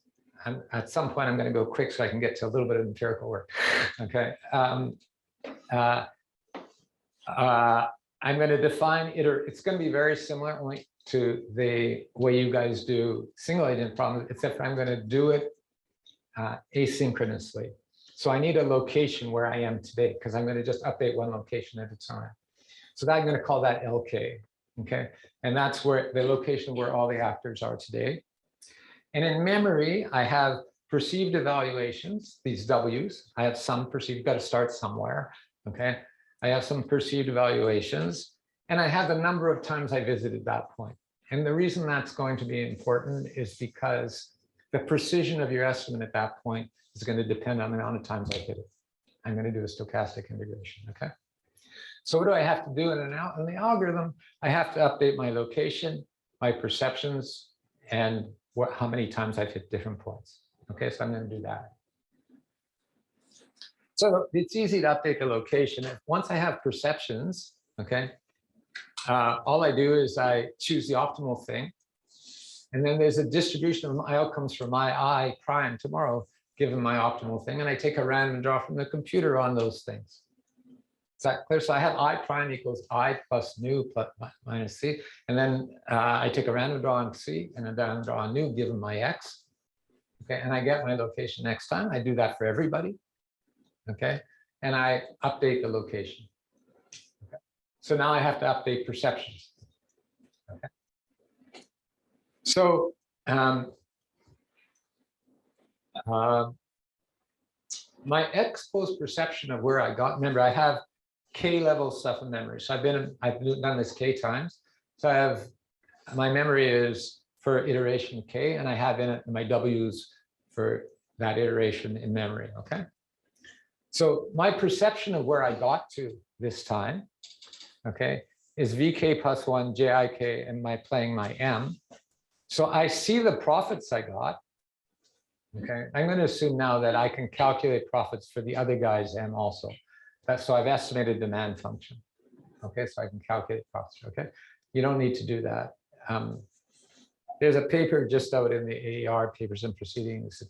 at some point I'm going to go quick so I can get to a little bit of empirical work. Okay. I'm going to define it's going to be very similar only to the way you guys do single agent problems, except I'm going to do it asynchronously. So I need a location where I am today, because I'm going to just update one location at a time. So that I'm going to call that LK. Okay. And that's where the location where all the actors are today. And in memory, I have perceived evaluations, these W's. I have some perceived, you've got to start somewhere. Okay. I have some perceived evaluations, and I have the number of times I visited that point. And the reason that's going to be important is because the precision of your estimate at that point is going to depend on the amount of times I hit it. I'm going to do a stochastic integration, okay? So what do I have to do in the algorithm? I have to update my location, my perceptions, and how many times I've hit different points. Okay, so I'm going to do that. So it's easy to update the location. Once I have perceptions, okay, all I do is I choose the optimal thing. And then there's a distribution of my outcomes for my I prime tomorrow, given my optimal thing. And I take a random draw from the computer on those things. Is that clear? So I have I prime equals I plus nu plus minus C. And then I take a random draw on C and a random draw on nu, given my X. Okay, and I get my location next time. I do that for everybody. Okay, and I update the location. Okay. So now I have to update perceptions. Okay. So my ex post perception of where I got, remember I have K level stuff in memory. So I've done this K times. So I have, my memory is for iteration K, and I have in it my W's for that iteration in memory. Okay. So my perception of where I got to this time, okay, is VK plus 1 JIK and playing my M. So I see the profits I got. Okay, I'm going to assume now that I can calculate profits for the other guy's M also. So I've estimated demand function. Okay, so I can calculate profits. Okay, you don't need to do that. There's a paper just out in the AER, papers and proceedings. It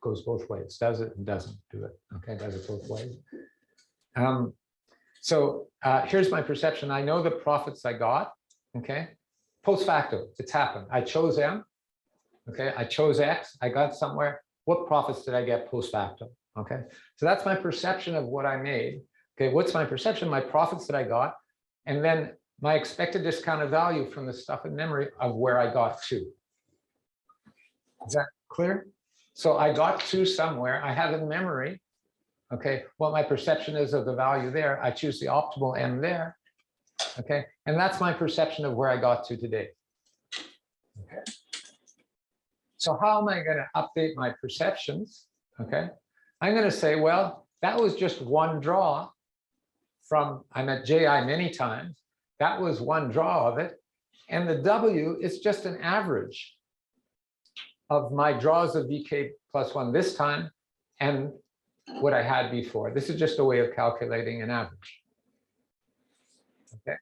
goes both ways, does it and doesn't do it. Okay, does it both ways. So here's my perception. I know the profits I got. Okay, post facto, it's happened. I chose M. Okay, I chose X. I got somewhere. What profits did I get post facto? Okay, so that's my perception of what I made. Okay, what's my perception? My profits that I got, and then my expected discounted value from the stuff in memory of where I got to. Is that clear? So I got to somewhere. I have in memory, okay, what my perception is of the value there. I choose the optimal M there, okay, and that's my perception of where I got to today. Okay. So how am I going to update my perceptions? Okay, I'm going to say, well, That was just one draw from, I'm at JI many times. That was one draw of it. And the W is just an average of my draws of VK plus 1 this time and what I had before. This is just a way of calculating an average. Okay.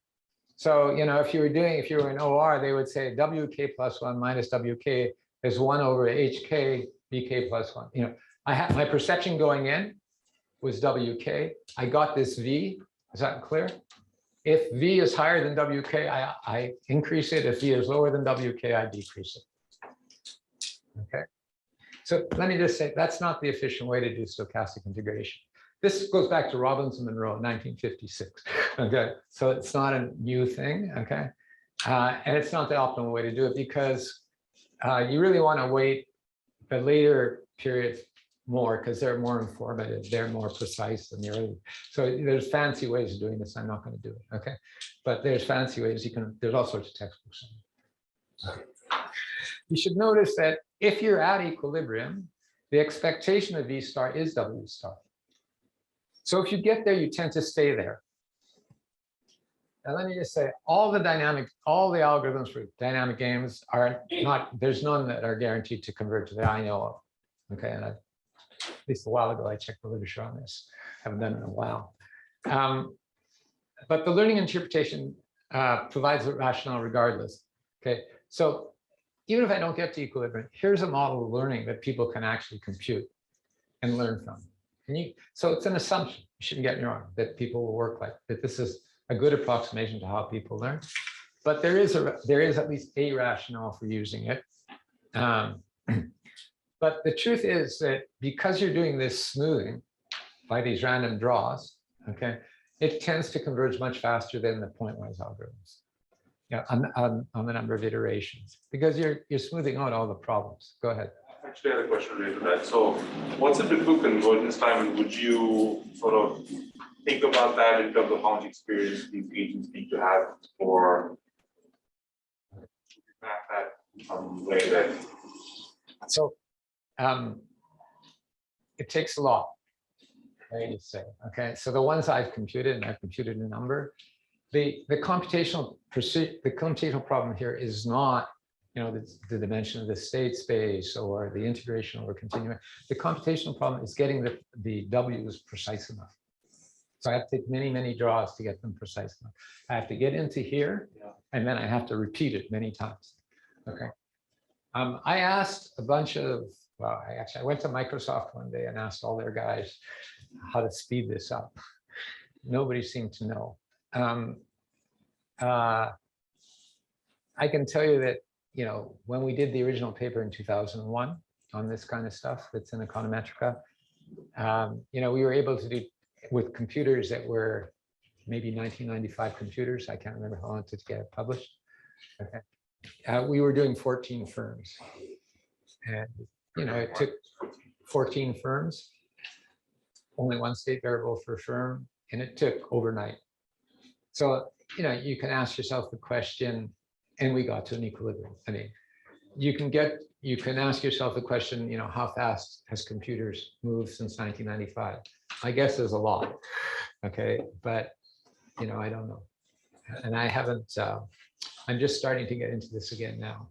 So, you know, if you were in OR, they would say WK plus 1 minus WK is 1 over HK VK plus 1. You know, I had my perception going in was WK. I got this V. Is that clear? If V is higher than WK, I increase it. If V is lower than WK, I decrease it. Okay. So let me just say, that's not the efficient way to do stochastic integration. This goes back to Robinson Monroe in 1956. Okay. So it's not a new thing. Okay. And it's not the optimal way to do it because you really want to wait the later periods more because they're more informative, they're more precise than the early. So there's fancy ways of doing this. I'm not going to do it. Okay. But there's fancy ways there's all sorts of textbooks. Okay. You should notice that if you're at equilibrium, the expectation of V star is W star. So if you get there, you tend to stay there. And let me just say, all the algorithms for dynamic games are not, there's none that are guaranteed to converge that I know of. Okay, and at least a while ago, I checked the literature on this. Haven't done it in a while. But the learning interpretation provides a rationale regardless. Okay, so even if I don't get to equilibrium, here's a model of learning that people can actually compute and learn from. So it's an assumption, you shouldn't get me wrong, that people will work like that. This is a good approximation to how people learn, but there is at least a rationale for using it. But the truth is that because you're doing this smoothing by these random draws, okay, it tends to converge much faster than the pointwise algorithms. Yeah, on the number of iterations, because you're smoothing out all the problems. Go ahead. Actually, I had a question related to that. So what's the typical convergence time, and would you sort of think about that in terms of how much experience these agents need to have for map that in some way that? So it takes a lot, I need to say. Okay, so the ones I've computed, and I've computed a number, the computational problem here is not, you know, the dimension of the state space or the integration over continuum. The computational problem is getting the W's precise enough. So I have to take many, many draws to get them precise enough. I have to get into here, and then I have to repeat it many times. Okay. I asked a bunch of, well, I went to Microsoft one day and asked all their guys how to speed this up. Nobody seemed to know. I can tell you that, you know, when we did the original paper in 2001 on this kind of stuff that's in Econometrica, you know, we were able to do with computers that were maybe 1995 computers. I can't remember how long it took to get it published. Okay. We were doing 14 firms. And, you know, it took 14 firms, only one state variable per firm, and it took overnight. So, you know, you can ask yourself the question, and we got to an equilibrium. I mean, you can ask yourself the question, you know, how fast has computers moved since 1995? My guess is a lot. Okay, but, you know, I don't know. And I haven't, I'm just starting to get into this again now.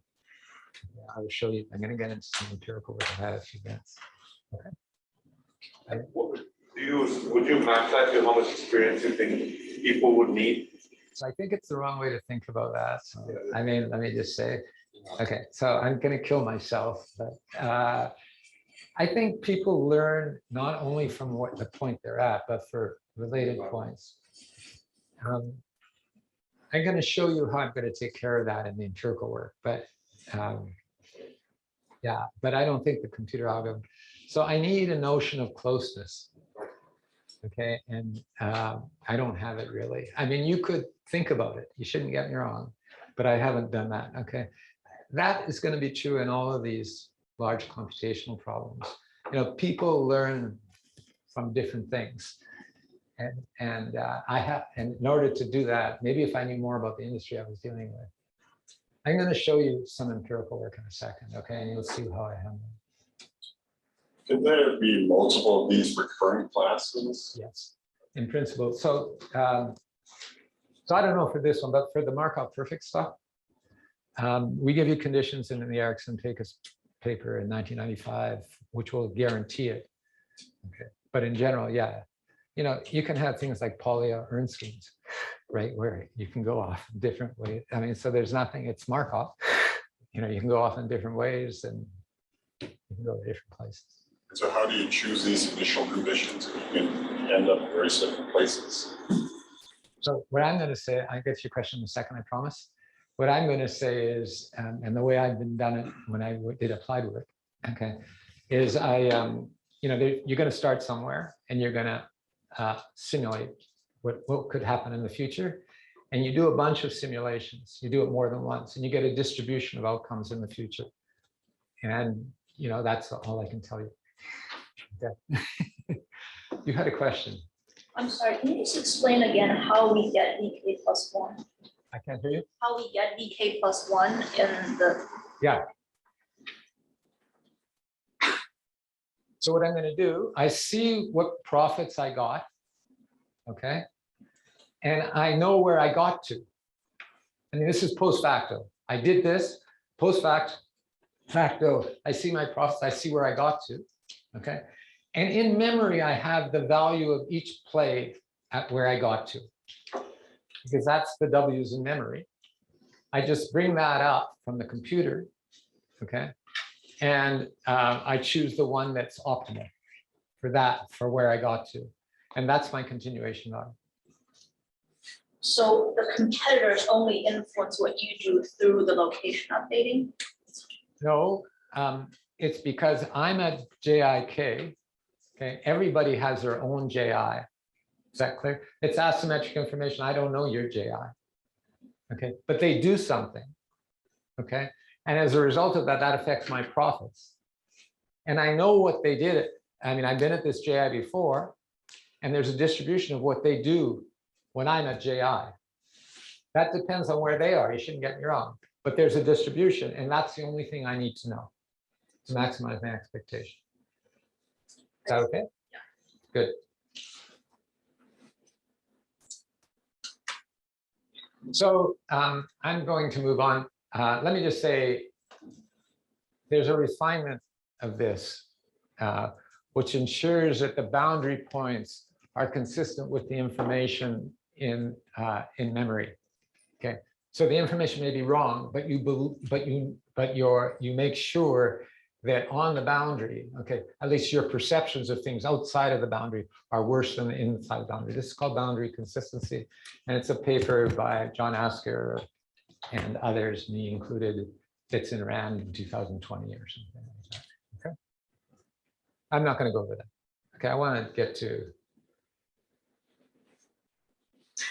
I will show you, I'm going to get into some empirical work. I had a few minutes. Okay. Would you map that to how much experience you think people would need? So I think it's the wrong way to think about that. So, I mean, let me just say, okay, so I'm going to kill myself, but I think people learn not only from what the point they're at, but for related points. I'm going to show you how I'm going to take care of that in the empirical work, but yeah, but I don't think the computer algorithm. So I need a notion of closeness. Okay, and I don't have it really. I mean, you could think about it. You shouldn't get me wrong, but I haven't done that. Okay, that is going to be true in all of these large computational problems. You know, people learn from different things, and in order to do that, maybe if I knew more about the industry I was dealing with, I'm going to show you some empirical work in a second. Okay, and you'll see how I handle it. Could there be multiple of these recurring classes? Yes, in principle. So, so I don't know for this one, but for the Markov perfect stuff, we give you conditions in the Ericsson paper in 1995, which will guarantee it. Okay, but in general, yeah, you know, you can have things like Polya-Ern schemes, right, where you can go off different ways. I mean, so there's nothing. It's Markov. You know, you can go off in different ways, and you can go to different places. So how do you choose these initial conditions? You can end up in various different places. So what I'm going to say, I get to your question in a second, I promise. What I'm going to say is, and the way I've been done it when I did applied work, okay, is you know, you're going to start somewhere and you're going to simulate what could happen in the future. And you do a bunch of simulations. You do it more than once, and you get a distribution of outcomes in the future. And, you know, that's all I can tell you. Okay. You had a question. I'm sorry, can you just explain again how we get dk plus 1? I can't hear you. How we get dk plus 1 in the... Yeah. So what I'm going to do, I see what profits I got, okay? And I know where I got to. I mean, this is post facto. I did this post facto. I see my profits, I see where I got to, okay? And in memory, I have the value of each play at where I got to, because that's the W's in memory. I just bring that up from the computer, okay? And I choose the one that's optimal for that, for where I got to. And that's my continuation log. So the competitors only influence what you do through the location updating? No, it's because I'm at JIK. Okay, everybody has their own JI. Is that clear? It's asymmetric information. I don't know your JI. Okay, but they do something. Okay, and as a result of that, that affects my profits. And I know what they did. I mean, I've been at this JI before, and there's a distribution of what they do when I'm at JI. That depends on where they are. You shouldn't get me wrong, but there's a distribution, and that's the only thing I need to know to maximize my expectation. Is that okay? Yeah. Good. So I'm going to move on. Let me just say, there's a refinement of this, which ensures that the boundary points are consistent with the information in memory. Okay, so the information may be wrong, but you make sure that on the boundary, okay, at least your perceptions of things outside of the boundary are worse than inside the boundary. This is called boundary consistency, and it's a paper by John Asker and others, me included. It's in RAND in 2020 or something like that. Okay, I'm not going to go over that. Okay, I want to get to.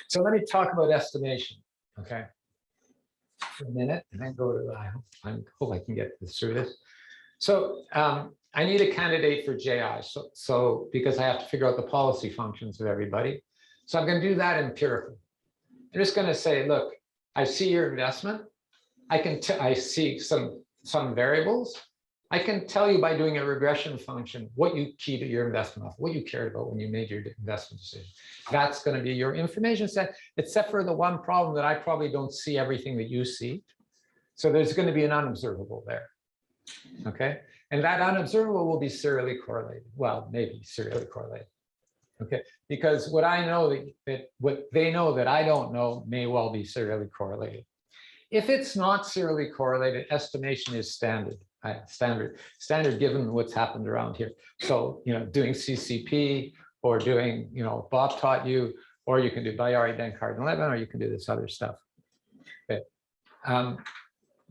So let me talk about estimation. Okay, for a minute, and then go to. I hope I can get this through this. So I need a candidate for JI. So because I have to figure out the policy functions of everybody. So I'm going to do that empirically. I'm just going to say, look, I see your investment. I see some variables. I can tell you by doing a regression function what you keyed your investment off, what you cared about when you made your investment decision. That's going to be your information set, except for the one problem that I probably don't see everything that you see. So there's going to be an unobservable there. Okay, and that unobservable will be serially correlated. Well, maybe serially correlated. Okay, because what I know that what they know that I don't know may well be serially correlated. If it's not serially correlated, estimation is standard. Standard given what's happened around here. So, you know, doing CCP or doing, you know, Bob taught you, or you can do Bayari, Denkard, 11, or you can do this other stuff. Okay.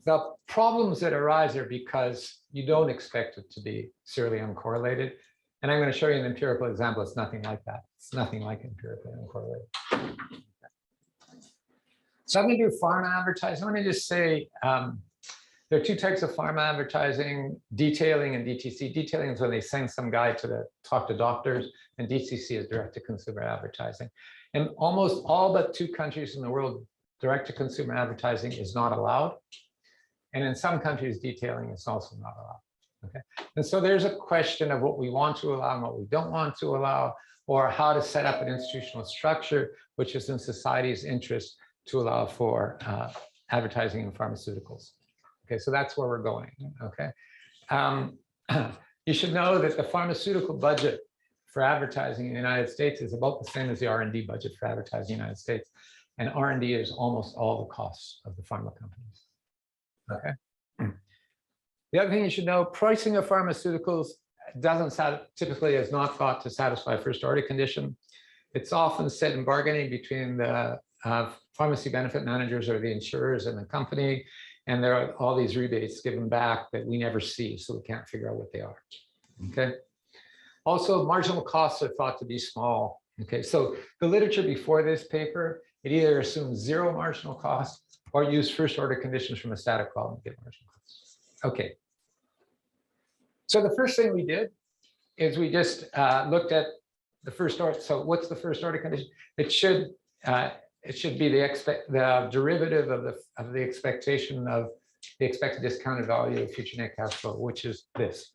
The problems that arise are because you don't expect it to be serially uncorrelated. And I'm going to show you an empirical example. It's nothing like that. It's nothing like empirically uncorrelated. So I'm going to do pharma advertising. Let me just say, there are two types of pharma advertising, detailing and DTC. Detailing is when they send some guy to talk to doctors, and DTC is direct-to-consumer advertising. In almost all but 2 countries in the world, direct-to-consumer advertising is not allowed. And in some countries, detailing is also not allowed. Okay, and so there's a question of what we want to allow and what we don't want to allow, or how to set up an institutional structure which is in society's interest to allow for advertising in pharmaceuticals. Okay, so that's where we're going. Okay, you should know that the pharmaceutical budget for advertising in the United States is about the same as the R&D budget for advertising in the United States, and R&D is almost all the costs of the pharma companies. Okay. The other thing you should know, pricing of pharmaceuticals typically is not thought to satisfy first order condition. It's often set in bargaining between the pharmacy benefit managers or the insurers and the company. And there are all these rebates given back that we never see, so we can't figure out what they are. Okay. Also, marginal costs are thought to be small. Okay, so the literature before this paper, it either assumes zero marginal cost or use first order conditions from a static problem to get marginal costs. Okay. So the first thing we did is we just looked at the first order. So what's the first order condition? It should be the derivative of the expectation of the expected discounted value of future net cash flow, which is this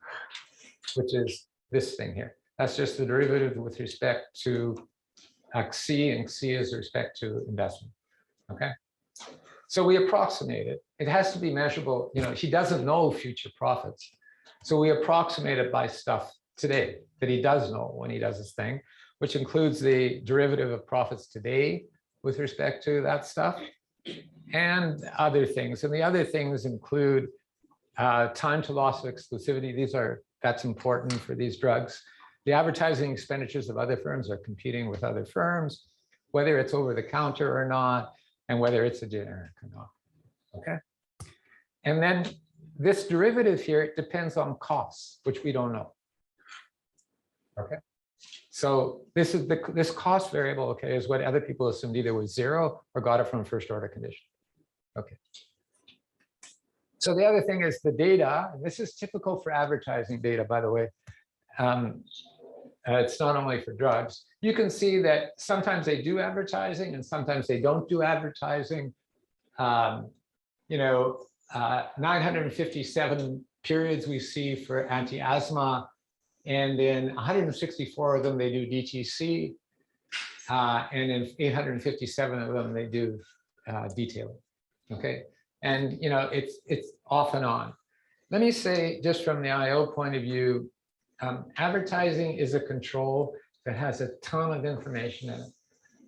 thing here. That's just the derivative with respect to C, and C is respect to investment. Okay. So we approximate it. It has to be measurable. You know, he doesn't know future profits. So we approximate it by stuff today that he does know when he does his thing, which includes the derivative of profits today with respect to that stuff and other things. And the other things include time to loss of exclusivity. That's important for these drugs. The advertising expenditures of other firms are competing with other firms, whether it's over the counter or not, and whether it's a generic or not. Okay. And then this derivative here, it depends on costs, which we don't know. Okay. So this is this cost variable, okay, is what other people assumed either was zero or got it from first order condition. Okay. So the other thing is the data, and this is typical for advertising data, by the way. It's not only for drugs. You can see that sometimes they do advertising and sometimes they don't do advertising. 957 periods we see for anti-asthma, and in 164 of them they do DTC, and in 857 of them they do detailing. Okay, and it's off and on. Let me say, just from the IO point of view, advertising is a control that has a ton of information in it.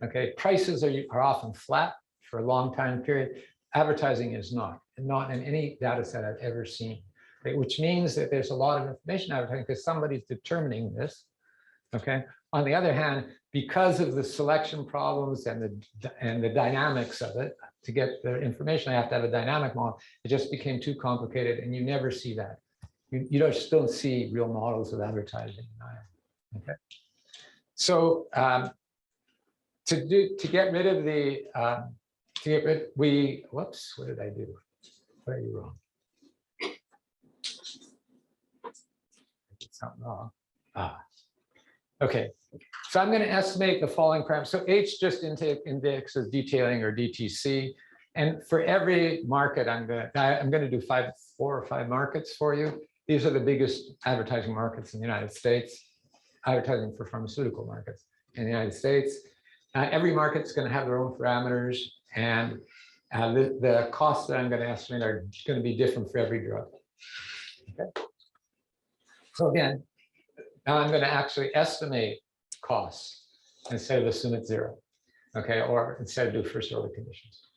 Okay, prices are often flat for a long time period. Advertising is not in any data set I've ever seen, right? Which means that there's a lot of information advertising because somebody's determining this. Okay. On the other hand, because of the selection problems and the dynamics of it, to get the information, I have to have a dynamic model. It just became too complicated, and you never see that. You just don't see real models of advertising. Okay. So to get rid of the whoops, what did I do? What are you wrong? I did something wrong. Okay. So I'm going to estimate the following parameters. So H just indexes detailing or DTC. And for every market, I'm going to do 4 or 5 markets for you. These are the biggest advertising markets in the United States, advertising for pharmaceutical markets in the United States. Every market's going to have their own parameters, and the costs that I'm going to estimate are going to be different for every drug. Okay. So again, now I'm going to actually estimate costs instead of assume it's zero. Okay, or instead of do first order conditions.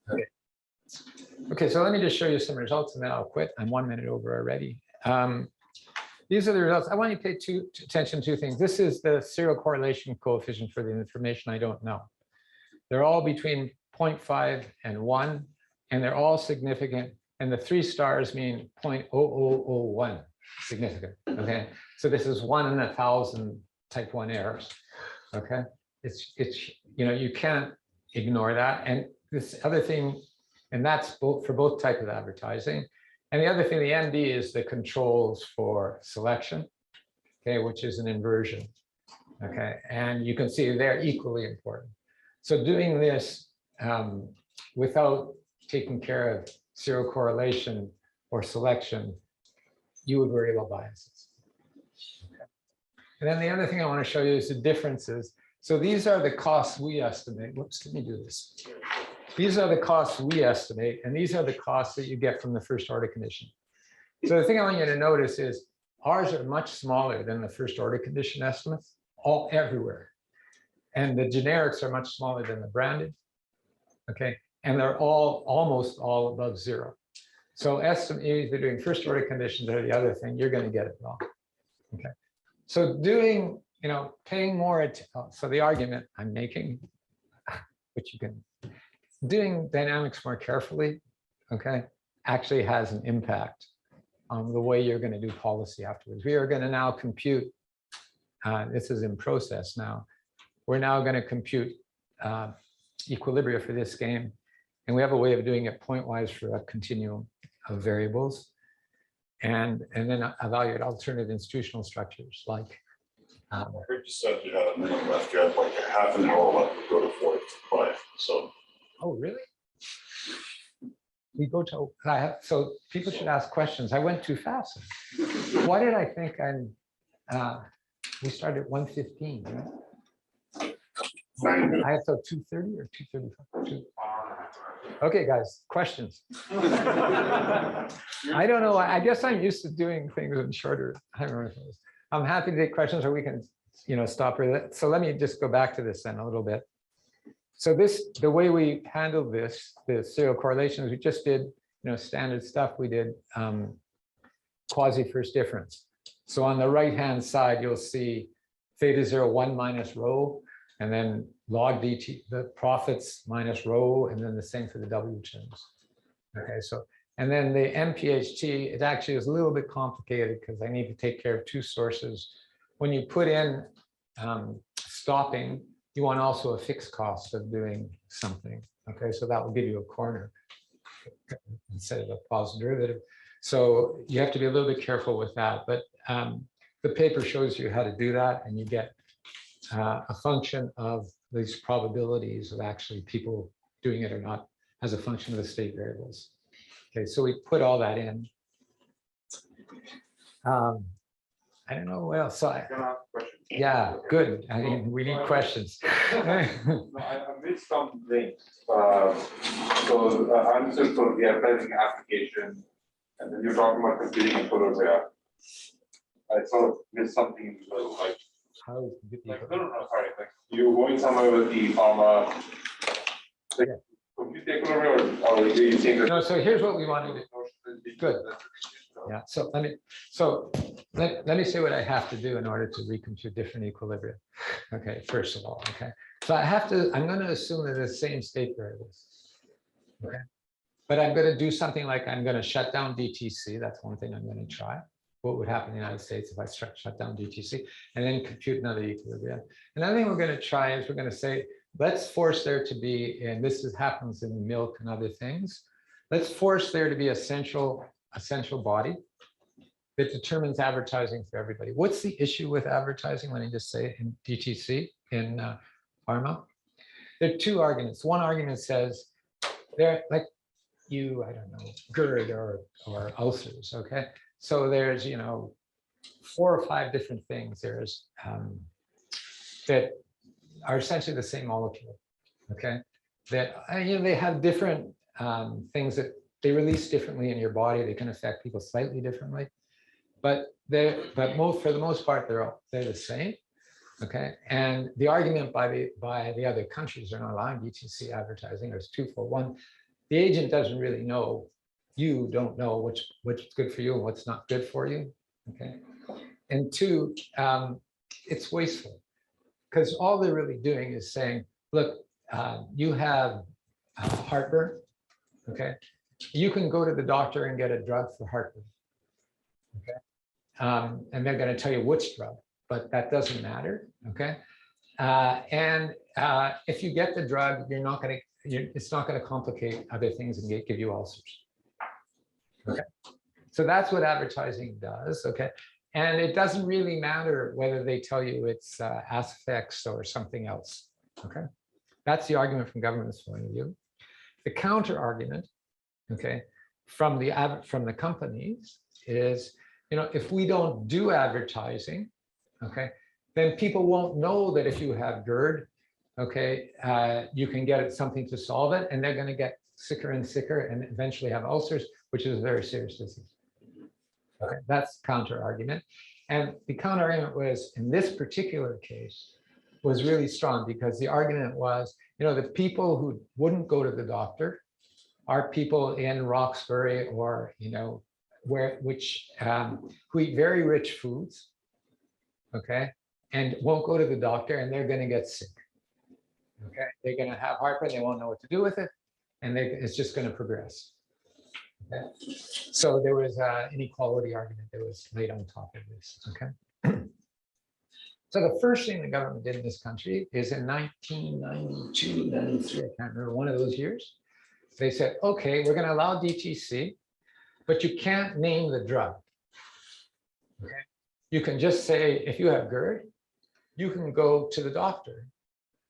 Okay. Okay, so let me just show you some results and then I'll quit. I'm 1 minute over already. These are the results. I want you to pay attention to 2 things. This is the serial correlation coefficient for the information I don't know. They're all between 0.5 and 1, and they're all significant. And the 3 stars mean 0.0001 significant. Okay, so this is 1 in 1,000 type 1 errors. Okay, it's you can't ignore that. And this other thing, and that's both for both types of advertising. And the other thing, the MD, is the controls for selection, okay, which is an inversion. Okay, and you can see they're equally important. So doing this without taking care of serial correlation or selection, you would worry about biases. Okay. And then the other thing I want to show you is the differences. So these are the costs we estimate. Whoops, let me do this. These are the costs we estimate, and these are the costs that you get from the first order condition. So the thing I want you to notice is ours are much smaller than the first order condition estimates, all everywhere. And the generics are much smaller than the branded. Okay, and they're all almost all above zero. So estimate, if you're doing first order conditions or the other thing, you're going to get it wrong. Okay, so doing, paying more, so the argument I'm making, which you can, doing dynamics more carefully, okay, actually has an impact on the way you're going to do policy afterwards. We are going to now compute, this is in process now, we're now going to compute equilibria for this game. And we have a way of doing it pointwise for a continuum of variables. And then evaluate alternate institutional structures like. I heard you said you had a minute left. You had like a half an hour left to go to 45. So. Oh, really? We go to, so people should ask questions. I went too fast. Why did I think we started at 1:15, right? I had till 2:30 or 2:35. Okay, guys, questions. I don't know. I guess I'm used to doing things in shorter time intervals. I'm happy to take questions, or we can, stop with it. So let me just go back to this then a little bit. So the way we handled this, the serial correlations, we just did, standard stuff. We did quasi first difference. So on the right-hand side, you'll see theta 0, 1 minus rho, and then log dt, the profits minus rho, and then the same for the W terms. Okay, so, and then the MPHT, it actually is a little bit complicated because I need to take care of two sources. When you put in stopping, you want also a fixed cost of doing something. Okay, so that will give you a corner instead of a positive derivative. So you have to be a little bit careful with that. But the paper shows you how to do that, and you get a function of these probabilities of actually people doing it or not as a function of the state variables. Okay, so we put all that in. I don't know what else. So yeah, good. I mean, we need questions. No, I missed some links. So I'm still sort of the advertising application, and then you're talking about computing in equilibria. I sort of missed something in the middle, like. How No, sorry. Like you're going somewhere with the pharma. Like, compute the equilibrium, or are you saying that? No, so here's what we wanted to do. Good. Yeah, so let me say what I have to do in order to recompute different equilibria. Okay, first of all, okay. So I'm going to assume they're the same state variables. Okay. But I'm going to do something like I'm going to shut down DTC. That's one thing I'm going to try. What would happen in the United States if I shut down DTC and then compute another equilibrium. Another thing we're going to try is we're going to say, let's force there to be, and this happens in milk and other things. Let's force there to be a central body that determines advertising for everybody. What's the issue with advertising when I just say in DTC, in pharma? There are two arguments. One argument says, they're like I don't know, GERD or ulcers, okay? So there's, 4 or 5 different things. There's that are essentially the same molecule, okay? That, they have different things that they release differently in your body. They can affect people slightly differently, but for the most part, they're the same, okay? And the argument by the other countries are not allowing DTC advertising is twofold. One, the agent doesn't really know. You don't know what's good for you and what's not good for you, okay? And two, it's wasteful because all they're really doing is saying, look, you have heartburn, okay? You can go to the doctor and get a drug for heartburn, okay? And they're going to tell you which drug, but that doesn't matter, okay? If you get the drug, it's not going to complicate other things and give you ulcers. Okay, so that's what advertising does. Okay, and it doesn't really matter whether they tell you it's affects or something else. Okay, that's the argument from government's point of view. The counter argument, okay, from the companies is, if we don't do advertising, okay, then people won't know that if you have GERD, okay, you can get something to solve it, and they're going to get sicker and sicker and eventually have ulcers, which is a very serious disease. Okay, that's counter argument. And the counter argument was, in this particular case, was really strong because the argument was, the people who wouldn't go to the doctor are people in Roxbury or, who eat very rich foods, okay, and won't go to the doctor, and they're going to get sick. Okay, they're going to have heartburn, they won't know what to do with it, and it's just going to progress. Okay, so there was an inequality argument that was laid on top of this. Okay, so the first thing the government did in this country is in 1992, 93, I can't remember, one of those years, they said, okay, we're going to allow DTC, but you can't name the drug. Okay, you can just say, if you have GERD, you can go to the doctor,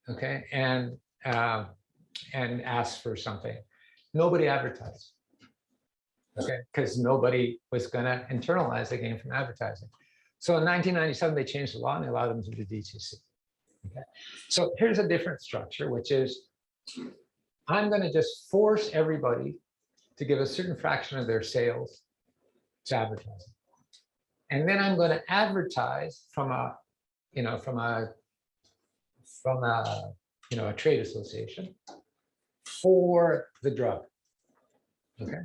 okay, and ask for something. Nobody advertised, okay, because nobody was going to internalize the game from advertising. So in 1997, they changed the law and they allowed them to do DTC. Okay, so here's a different structure, which is I'm going to just force everybody to give a certain fraction of their sales to advertising, and then I'm going to advertise from a trade association for the drug. Okay,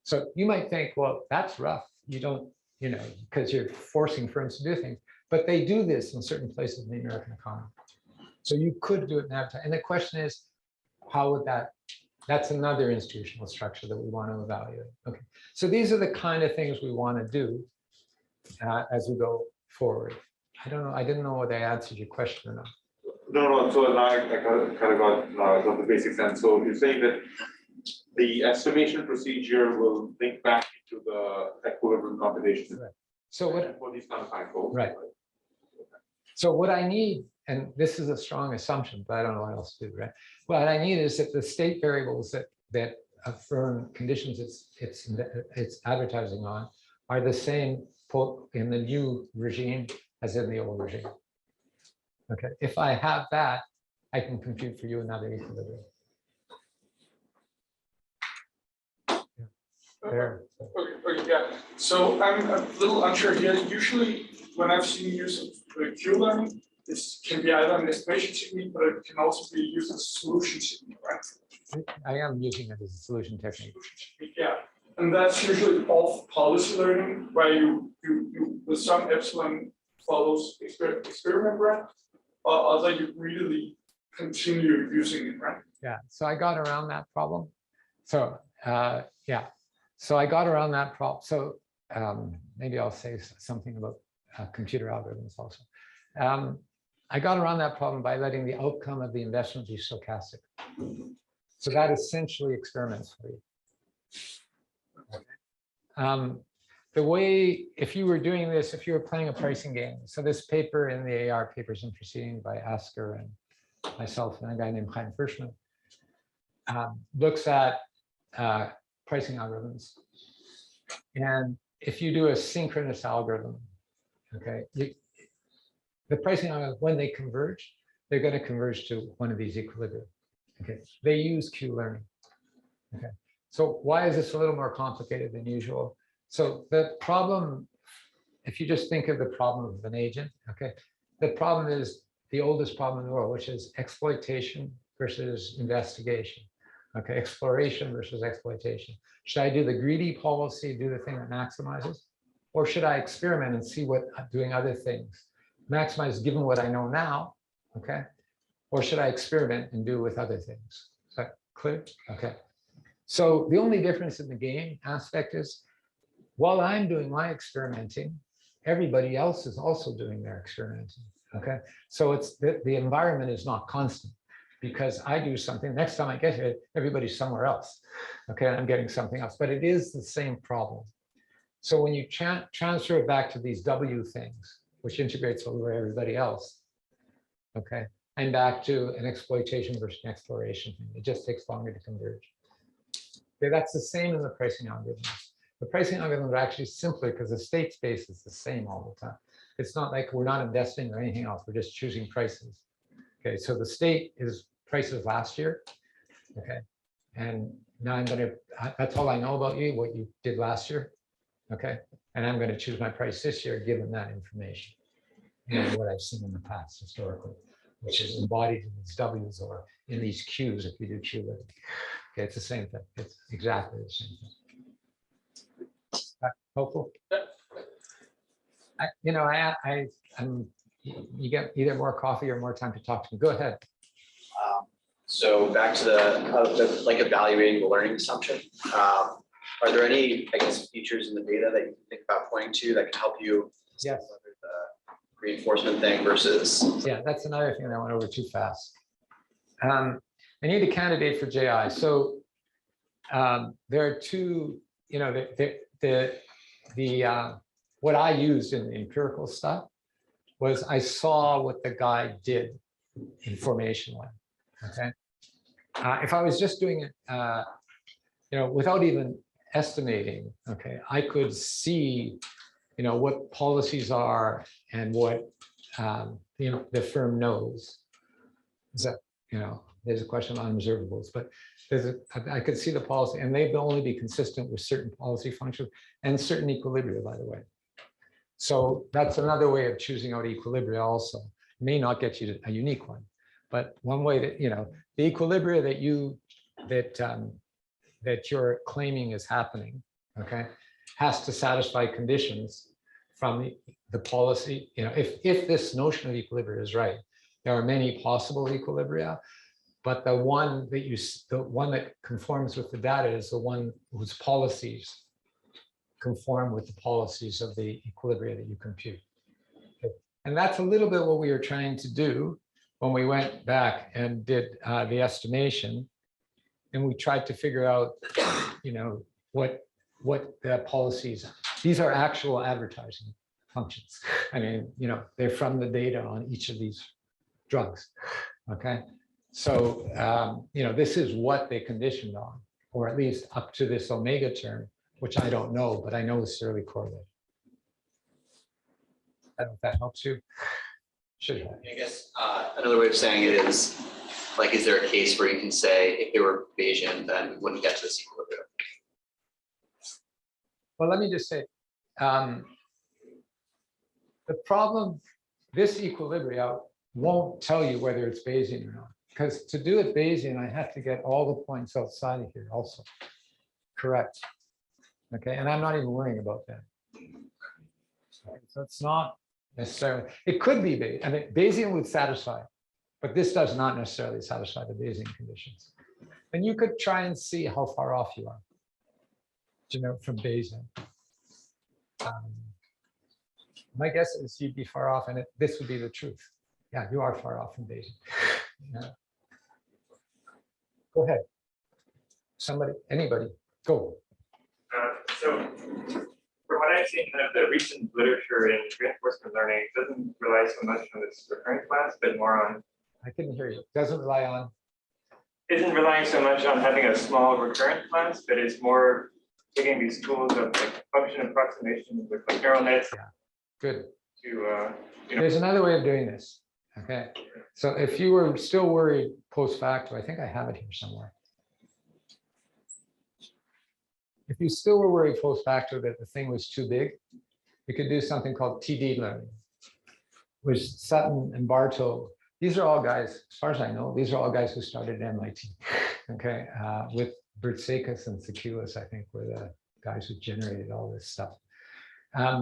so you might think, well, that's rough. You don't, because you're forcing firms to do things, but they do this in certain places in the American economy. So you could do it in advertising. And the question is, how would that's another institutional structure that we want to evaluate. Okay, so these are the kind of things we want to do as we go forward. I don't know, I didn't know whether I answered your question or not. No, so now I kind of got the basic sense. So you're saying that the estimation procedure will link back to the equilibrium computation. Right. So what for these kind of cycles. Right. So what I need, and this is a strong assumption, but I don't know what else to do, right? What I need is that the state variables that a firm conditions its advertising on are the same in the new regime as in the old regime. Okay, if I have that, I can compute for you another equilibrium. There. Okay, yeah. So I'm a little unsure here. Usually, when I've seen use of Q-learning, this can be either an estimation technique, but it can also be used as a solution technique, right? I am using it as a solution technique. Yeah, and that's usually off policy learning, where you with some epsilon follows experiment, right? Or other you really continue using it, right? Yeah. So I got around that problem. So yeah. So I got around that problem. So maybe I'll say something about computer algorithms also. I got around that problem by letting the outcome of the investment be stochastic. So that essentially experiments for you. Okay. The way, if you were doing this, if you were playing a pricing game, so this paper in the AR papers and proceeding by Asker and myself and a guy named Chaim Frischman looks at pricing algorithms. And if you do a synchronous algorithm, okay, the pricing algorithms, when they converge, they're going to converge to one of these equilibria. Okay, they use Q-learning. Okay, so why is this a little more complicated than usual? So the problem, if you just think of the problem of an agent, okay, the problem is the oldest problem in the world, which is exploitation versus investigation. Okay, exploration versus exploitation. Should I do the greedy policy, do the thing that maximizes? Or should I experiment and see what doing other things? Maximize given what I know now, okay? Or should I experiment and do with other things? Is that clear? Okay. So the only difference in the game aspect is while I'm doing my experimenting, everybody else is also doing their experimenting, okay? So it's the environment is not constant. Because I do something, next time I get here, everybody's somewhere else. Okay, I'm getting something else, but it is the same problem. So when you transfer it back to these W things, which integrates over everybody else, okay, and back to an exploitation versus an exploration thing, it just takes longer to converge. Okay, that's the same in the pricing algorithms. The pricing algorithms are actually simpler because the state space is the same all the time. It's not like we're not investing or anything else. We're just choosing prices. Okay, so the state is prices last year. Okay, and now that's all I know about you, what you did last year. Okay, and I'm going to choose my price this year given that information and what I've seen in the past historically, which is embodied in these W's or in these Q's if you do Q living. Okay, it's the same thing. It's exactly the same thing. Hopeful. I'm. You get either more coffee or more time to talk to me. Go ahead. So back to the like evaluating the learning assumption. Are there any, I guess, features in the data that you think about pointing to that can help you? Yes. Whether the reinforcement thing versus. Yeah, that's another thing that I went over too fast. I need a candidate for JI. So there are two, what I used in the empirical stuff was I saw what the guy did in formation lab. Okay. If I was just doing it, without even estimating, okay, I could see, what policies are and what, the firm knows. Is that, there's a question on observables, but I could see the policy and they'd only be consistent with certain policy functions and certain equilibria, by the way. So that's another way of choosing out equilibria also. May not get you to a unique one, but one way that, the equilibria that you're claiming is happening, okay, has to satisfy conditions from the policy. If this notion of equilibria is right, there are many possible equilibria, but the one that conforms with the data is the one whose policies conform with the policies of the equilibria that you compute. Okay. And that's a little bit what we were trying to do when we went back and did the estimation. And we tried to figure out, what the policies, these are actual advertising functions. I mean, they're from the data on each of these drugs, okay? So, this is what they conditioned on, or at least up to this omega term, which I don't know, but I know it's fairly correlated. I don't know if that helps you. Should have. I guess another way of saying it is, like, is there a case where you can say if they were Bayesian, then we wouldn't get to this equilibrium? Well, let me just say, the problem, this equilibria won't tell you whether it's Bayesian or not, because to do it Bayesian, I have to get all the points outside of here also. Correct. Okay, and I'm not even worrying about that. Okay, so it's not necessarily, it could be Bayesian. I mean, Bayesian would satisfy, but this does not necessarily satisfy the Bayesian conditions. And you could try and see how far off you are, from Bayesian. My guess is you'd be far off, and this would be the truth. Yeah, you are far off from Bayesian. Yeah. Go ahead. Somebody, anybody, go. So from what I've seen of the recent literature in reinforcement learning, it doesn't rely so much on this recurrent class, but more on. I couldn't hear you. Doesn't rely on. Isn't relying so much on having a small recurrent class, but it's more taking these tools of like function approximation with like neural nets. Yeah. Good. To There's another way of doing this. Okay. So if you were still worried post facto, I think I have it here somewhere. If you still were worried post facto that the thing was too big, you could do something called TD learning, which Sutton and Bartow, these are all guys, as far as I know, these are all guys who started at MIT, okay, with Bertsekas and Sekoulas, I think, were the guys who generated all this stuff.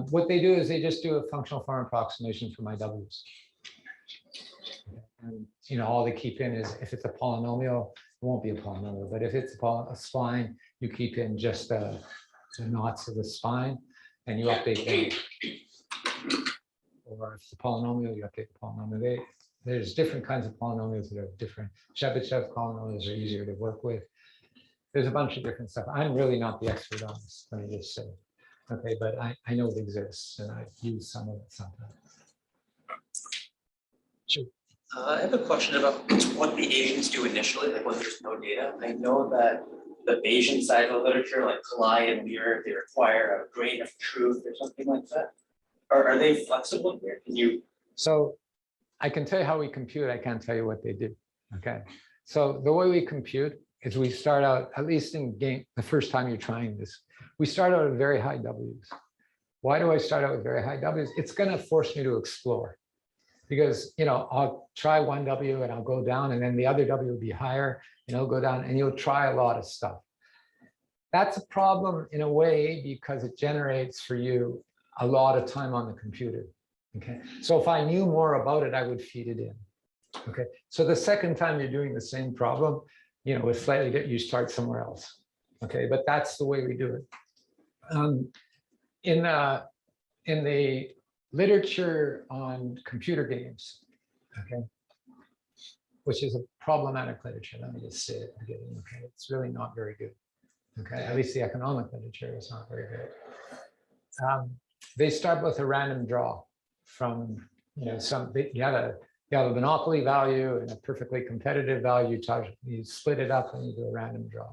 What they do is they just do a functional form approximation for my W's. And all they keep in is if it's a polynomial, it won't be a polynomial, but if it's a spline, you keep in just the knots of the spine and you update them. Or if it's a polynomial, you update the polynomial. There's different kinds of polynomials that are different. Chebyshev polynomials are easier to work with. There's a bunch of different stuff. I'm really not the expert on this, let me just say. Okay, but I know it exists and I've used some of it sometimes. Sure. I have a question about what the Asians do initially, like when there's no data. I know that the Asian side of the literature, like Kalai and Lear, they require a grain of truth or something like that. Are they flexible here? Can you? So I can tell you how we compute. I can't tell you what they do. Okay. So the way we compute is we start out, at least in game, the first time you're trying this, we start out at very high W's. Why do I start out with very high W's? It's going to force me to explore. Because, you know, I'll try one W and I'll go down, and then the other W will be higher and it'll go down, and you'll try a lot of stuff. That's a problem in a way because it generates for you a lot of time on the computer. Okay. So if I knew more about it, I would feed it in. Okay. So the second time you're doing the same problem, you know, with slightly different, you start somewhere else. Okay. But that's the way we do it. In the literature on computer games, okay, which is a problematic literature. Let me just say it again. Okay, it's really not very good. Okay, at least the economic literature is not very good. They start with a random draw from, you know, you have a monopoly value and a perfectly competitive value. You split it up and you do a random draw.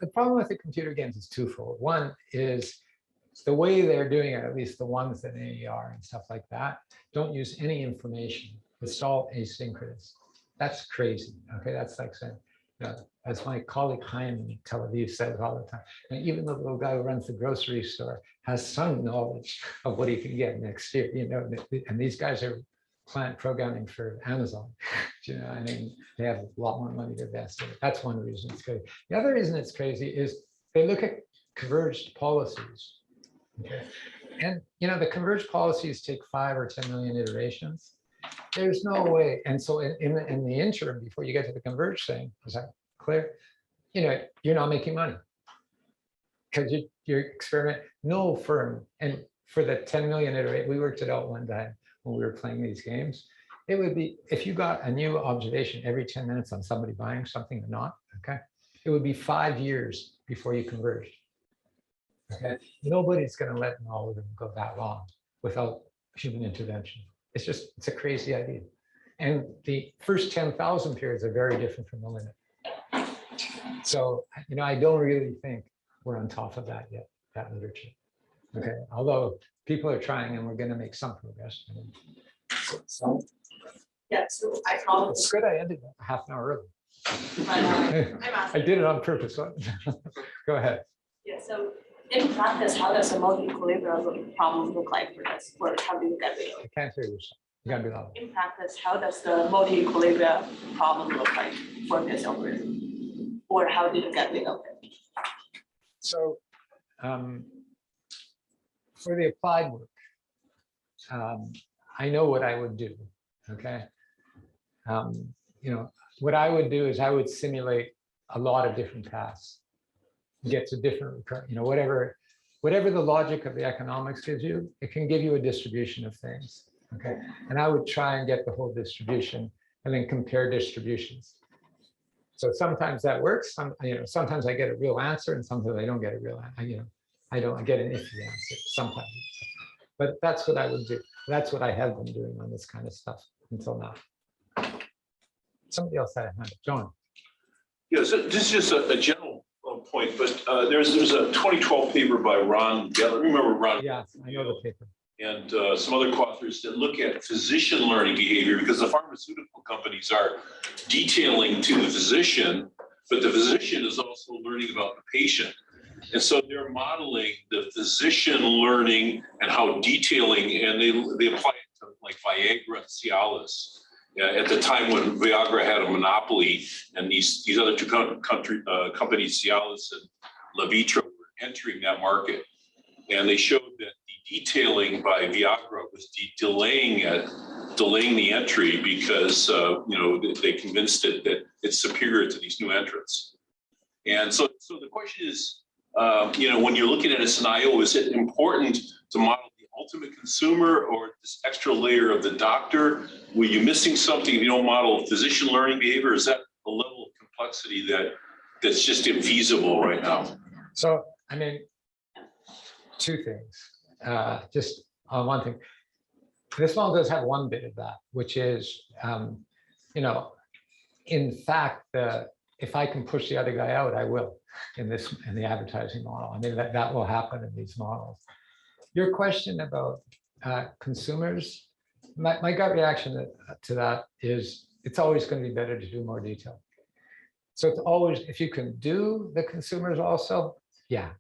The problem with the computer games is twofold. One is the way they're doing it, at least the ones that AER and stuff like that, don't use any information. It's all asynchronous. That's crazy. Okay, that's like saying, you know, as my colleague Chaim in Tel Aviv says all the time, and even the little guy who runs the grocery store has some knowledge of what he can get next year, you know, and these guys are client programming for Amazon. You know, I mean, they have a lot more money to invest in it. That's one reason it's crazy. The other reason it's crazy is they look at converged policies. Okay. And, you know, the converged policies take 5 or 10 million iterations. There's no way. And so in the interim, before you get to the converged thing, is that clear? You know, you're not making money because your experiment, no firm. And for the 10 million iterate, we worked it out one time when we were playing these games. It would be, if you got a new observation every 10 minutes on somebody buying something or not, okay, it would be 5 years before you converged. Okay, nobody's going to let an algorithm go that long without human intervention. It's a crazy idea. And the first 10,000 periods are very different from the limit. So, you know, I don't really think we're on top of that yet, that literature. Okay, although people are trying and we're going to make some progress. Yeah, so I probably. It's good I ended half an hour early. I'm asking. I did it on purpose. Go ahead. Yeah, so in practice, how does a multi-equilibrium problem look like for this? Or how do you get rid of it? I can't hear you. You gotta be loud. In practice, how does the multi-equilibrium problem look like for this algorithm? Or how do you get rid of it? So for the applied work, I know what I would do, okay? You know, what I would do is I would simulate a lot of different paths, get to different, you know, whatever the logic of the economics gives you, it can give you a distribution of things, okay? And I would try and get the whole distribution and then compare distributions. So sometimes that works. You know, sometimes I get a real answer and sometimes I don't get a real answer. You know, I get an iffy answer sometimes. But that's what I would do. That's what I have been doing on this kind of stuff until now. Somebody else had a hand. John. Yeah, so this is just a general point, but there's a 2012 paper by Ron Geller. Remember Ron? Yeah, I know the paper. And some other co-authors that look at physician learning behavior, because the pharmaceutical companies are detailing to the physician, but the physician is also learning about the patient. And so they're modeling the physician learning and how detailing, and they apply it to like Viagra and Cialis. At the time when Viagra had a monopoly, and these other two companies, Cialis and Levitra, were entering that market. And they showed that the detailing by Viagra was delaying the entry because you know, they convinced it that it's superior to these new entrants. And so the question is, you know, when you're looking at a scenario, is it important to model the ultimate consumer or this extra layer of the doctor? Were you missing something if you don't model physician learning behavior? Is that a level of complexity that's just infeasible right now? So, I mean, two things. Just on one thing, This model does have one bit of that, which is, in fact, if I can push the other guy out, I will in the advertising model. I mean, that will happen in these models. Your question about consumers, my gut reaction to that is it's always going to be better to do more detail. So it's always, if you can do the consumers also, yeah,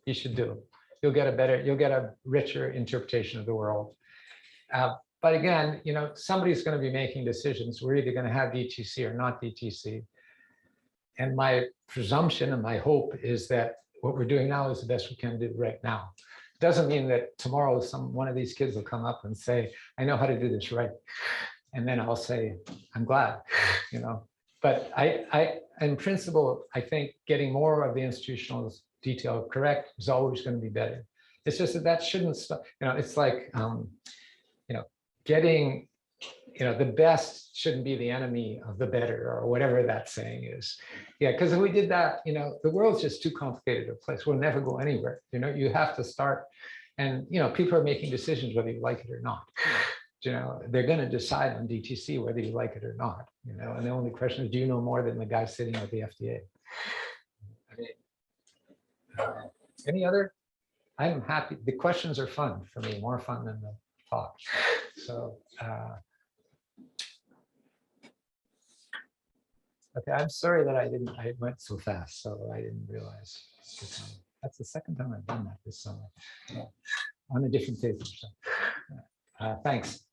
you should do it. You'll get a richer interpretation of the world. But again, somebody's going to be making decisions. We're either going to have DTC or not DTC. And my presumption and my hope is that what we're doing now is the best we can do right now. Doesn't mean that tomorrow one of these kids will come up and say, I know how to do this right. And then I'll say, I'm glad, But in principle, I think getting more of the institutional detail correct is always going to be better. It's just that shouldn't stop. It's like, getting, the best shouldn't be the enemy of the better, or whatever that saying is. Yeah, because if we did that, the world's just too complicated a place. We'll never go anywhere. You have to start, and people are making decisions whether you like it or not. They're going to decide on DTC whether you like it or not. And the only question is, do you know more than the guy sitting at the FDA? I mean, any other? I'm happy. The questions are fun for me, more fun than the talk. So, okay, I'm sorry that I went so fast, so I didn't realize. That's the second time I've done that this summer, on a different table. So, thanks.